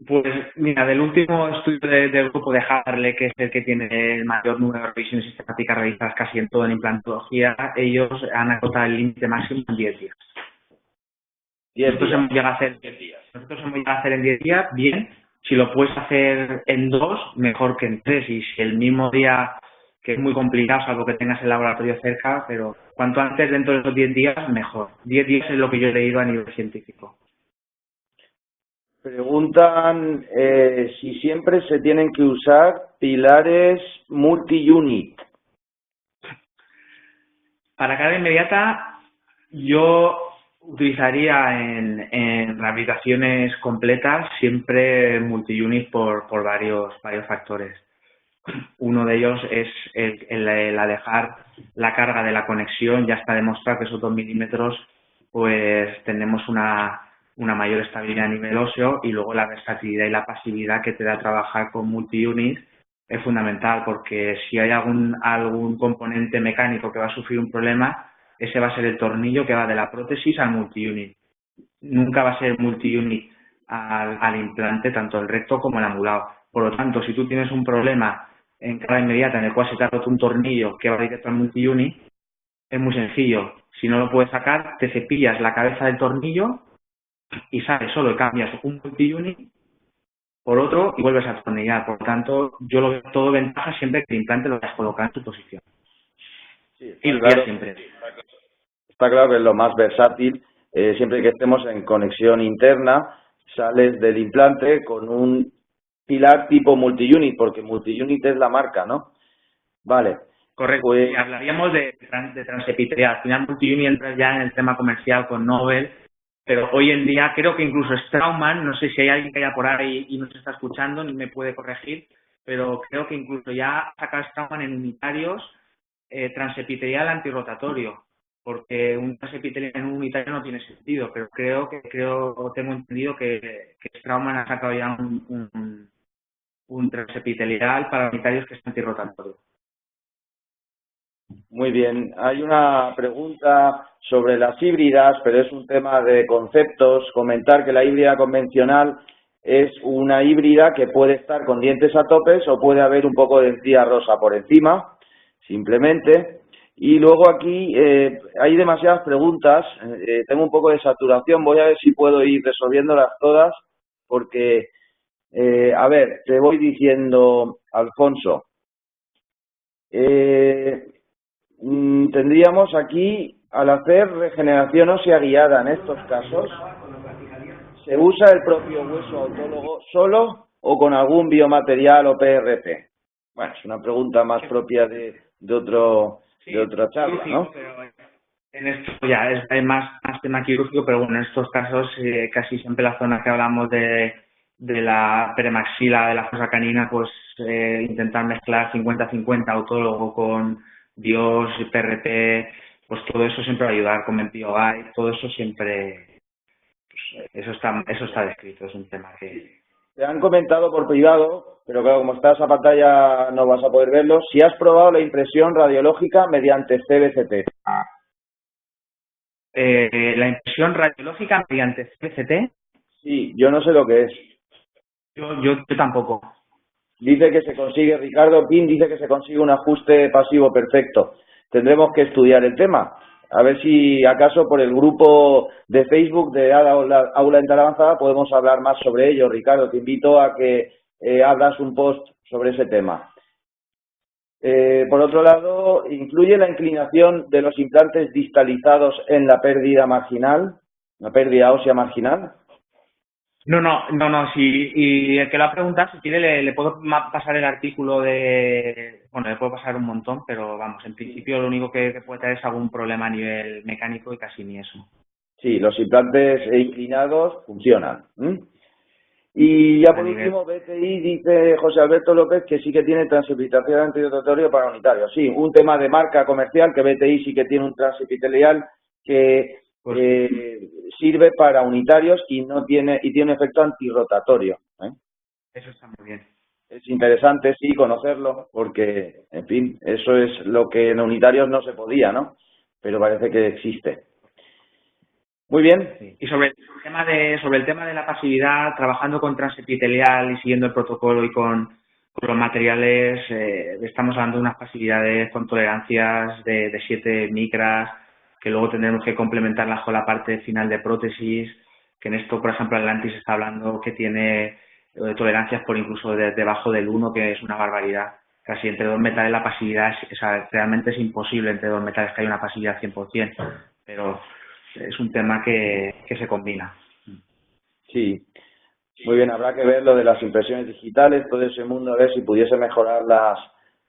Pues mira, del último estudio del grupo de Harley, que es el que tiene el mayor número de revisiones sistemáticas realizadas casi en todo en implantología, ellos han acotado el límite máximo en 10 días. Nosotros hemos llegado a hacer 10 días. Nosotros hemos llegado a hacer en 10 días, bien. Si lo puedes hacer en 2, mejor que en 3. Y si el mismo día, que es muy complicado, salvo que tengas el laboratorio cerca, pero cuanto antes dentro de esos 10 días, mejor. 10 días es lo que yo he leído a nivel científico. Preguntan si siempre se tienen que usar pilares multi-unit. Para carga inmediata, yo utilizaría en rehabilitaciones completas siempre multi-unit por varios factores. Uno de ellos es el alejar la carga de la conexión. Ya está demostrado que esos 2 milímetros pues tenemos una mayor estabilidad a nivel óseo, y luego la versatilidad y la pasividad que te da trabajar con multi-unit es fundamental, porque si hay algún componente mecánico que va a sufrir un problema, ese va a ser el tornillo que va de la prótesis al multi-unit. Nunca va a ser multi-unit al implante, tanto el recto como el angulado. Por lo tanto, si tú tienes un problema en carga inmediata en el cual se te ha roto un tornillo que va directo al multi-unit, es muy sencillo. Si no lo puedes sacar, te cepillas la cabeza del tornillo y sale solo y cambias un multi-unit por otro y vuelves a atornillar. Por lo tanto, yo lo veo todo ventaja siempre que el implante lo hayas colocado en tu posición. Sí, y lo claro, siempre. Está claro que es lo más versátil. Siempre que estemos en conexión interna, sales del implante con un pilar tipo multi-unit, porque multi-unit es la marca, ¿no? Vale. Correcto. Pues, hablaríamos de transepitelial. Al final multi-unit entra ya en el tema comercial con Nobel, pero hoy en día creo que incluso Straumann, no sé si hay alguien que haya por ahí y nos está escuchando, ni me puede corregir, pero creo que incluso ya saca Straumann en unitarios transepitelial antirrotatorio, porque un transepitelial en un unitario no tiene sentido, pero tengo entendido que Straumann ha sacado ya un transepitelial para unitarios que es antirrotatorio. Muy bien. Hay una pregunta sobre las híbridas, pero es un tema de conceptos. Comentar que la híbrida convencional es una híbrida que puede estar con dientes a topes o puede haber un poco de encía rosa por encima, simplemente. Y luego aquí hay demasiadas preguntas, tengo un poco de saturación, voy a ver si puedo ir resolviéndolas todas, porque, a ver, te voy diciendo, Alfonso, tendríamos aquí, al hacer regeneración ósea guiada en estos casos, ¿se usa el propio hueso autólogo solo o con algún biomaterial o PRP? Bueno, es una pregunta más propia de otra charla, ¿no? Pero en esto ya es más tema quirúrgico, pero bueno, en estos casos casi siempre la zona que hablamos de la premaxila, de la fosa canina, pues intentar mezclar 50-50 autólogo con Dios, PRP, pues todo eso siempre va a ayudar, con Bioguide, todo eso siempre, pues, eso está descrito, es un tema que... Te han comentado por privado, pero claro, como estás a pantalla no vas a poder verlo, si has probado la impresión radiológica mediante CBCT. La impresión radiológica mediante CBCT, Sí, yo no sé lo que es. yo tampoco. Dice que se consigue, Ricardo Pin dice que se consigue un ajuste pasivo perfecto. Tendremos que estudiar el tema. A ver si acaso por el grupo de Facebook de Aula Dental Avanzada podemos hablar más sobre ello. Ricardo, te invito a que hagas un post sobre ese tema. Por otro lado, ¿influye la inclinación de los implantes distalizados en la pérdida marginal, la pérdida ósea marginal? No, sí, y el que lo ha preguntado, si quiere, le puedo pasar el artículo bueno, le puedo pasar un montón, pero vamos, en principio lo único que puede tener es algún problema a nivel mecánico y casi ni eso. Sí, los implantes inclinados funcionan. Y ya por último, BTI dice José Alberto López que sí que tiene transepitación antirrotatorio para unitarios. Sí, un tema de marca comercial, que BTI sí que tiene un transepitelial que sirve para unitarios y tiene un efecto antirrotatorio. Eso está muy bien. Es interesante, sí, conocerlo, porque, en fin, eso es lo que en unitarios no se podía, ¿no? Pero parece que existe. Muy bien. Sí. Y sobre el tema de la pasividad, trabajando con transepitelial y siguiendo el protocolo y con los materiales, estamos hablando de unas pasividades con tolerancias de 7 micras, que luego tendremos que complementarlas con la parte final de prótesis, que en esto, por ejemplo, Atlantis está hablando que tiene tolerancias por incluso debajo del 1, que es una barbaridad. Casi entre dos metales la pasividad, realmente es imposible entre dos metales que haya una pasividad 100%, pero es un tema que se combina. Sí, muy bien, habrá que ver lo de las impresiones digitales, todo ese mundo, a ver si pudiese mejorar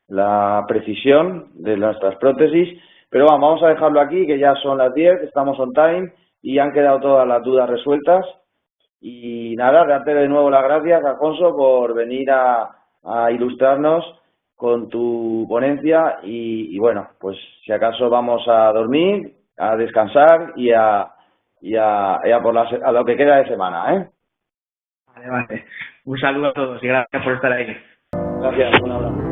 la precisión de nuestras prótesis. Pero vamos a dejarlo aquí, que ya son las 10, estamos on time y han quedado todas las dudas resueltas. Y nada, darte de nuevo las gracias, Alfonso, por venir a ilustrarnos con tu ponencia y bueno, pues si acaso vamos a dormir, a descansar y a lo que queda de semana, ¿eh? Vale. Un saludo a todos y gracias por estar ahí. Gracias, un abrazo.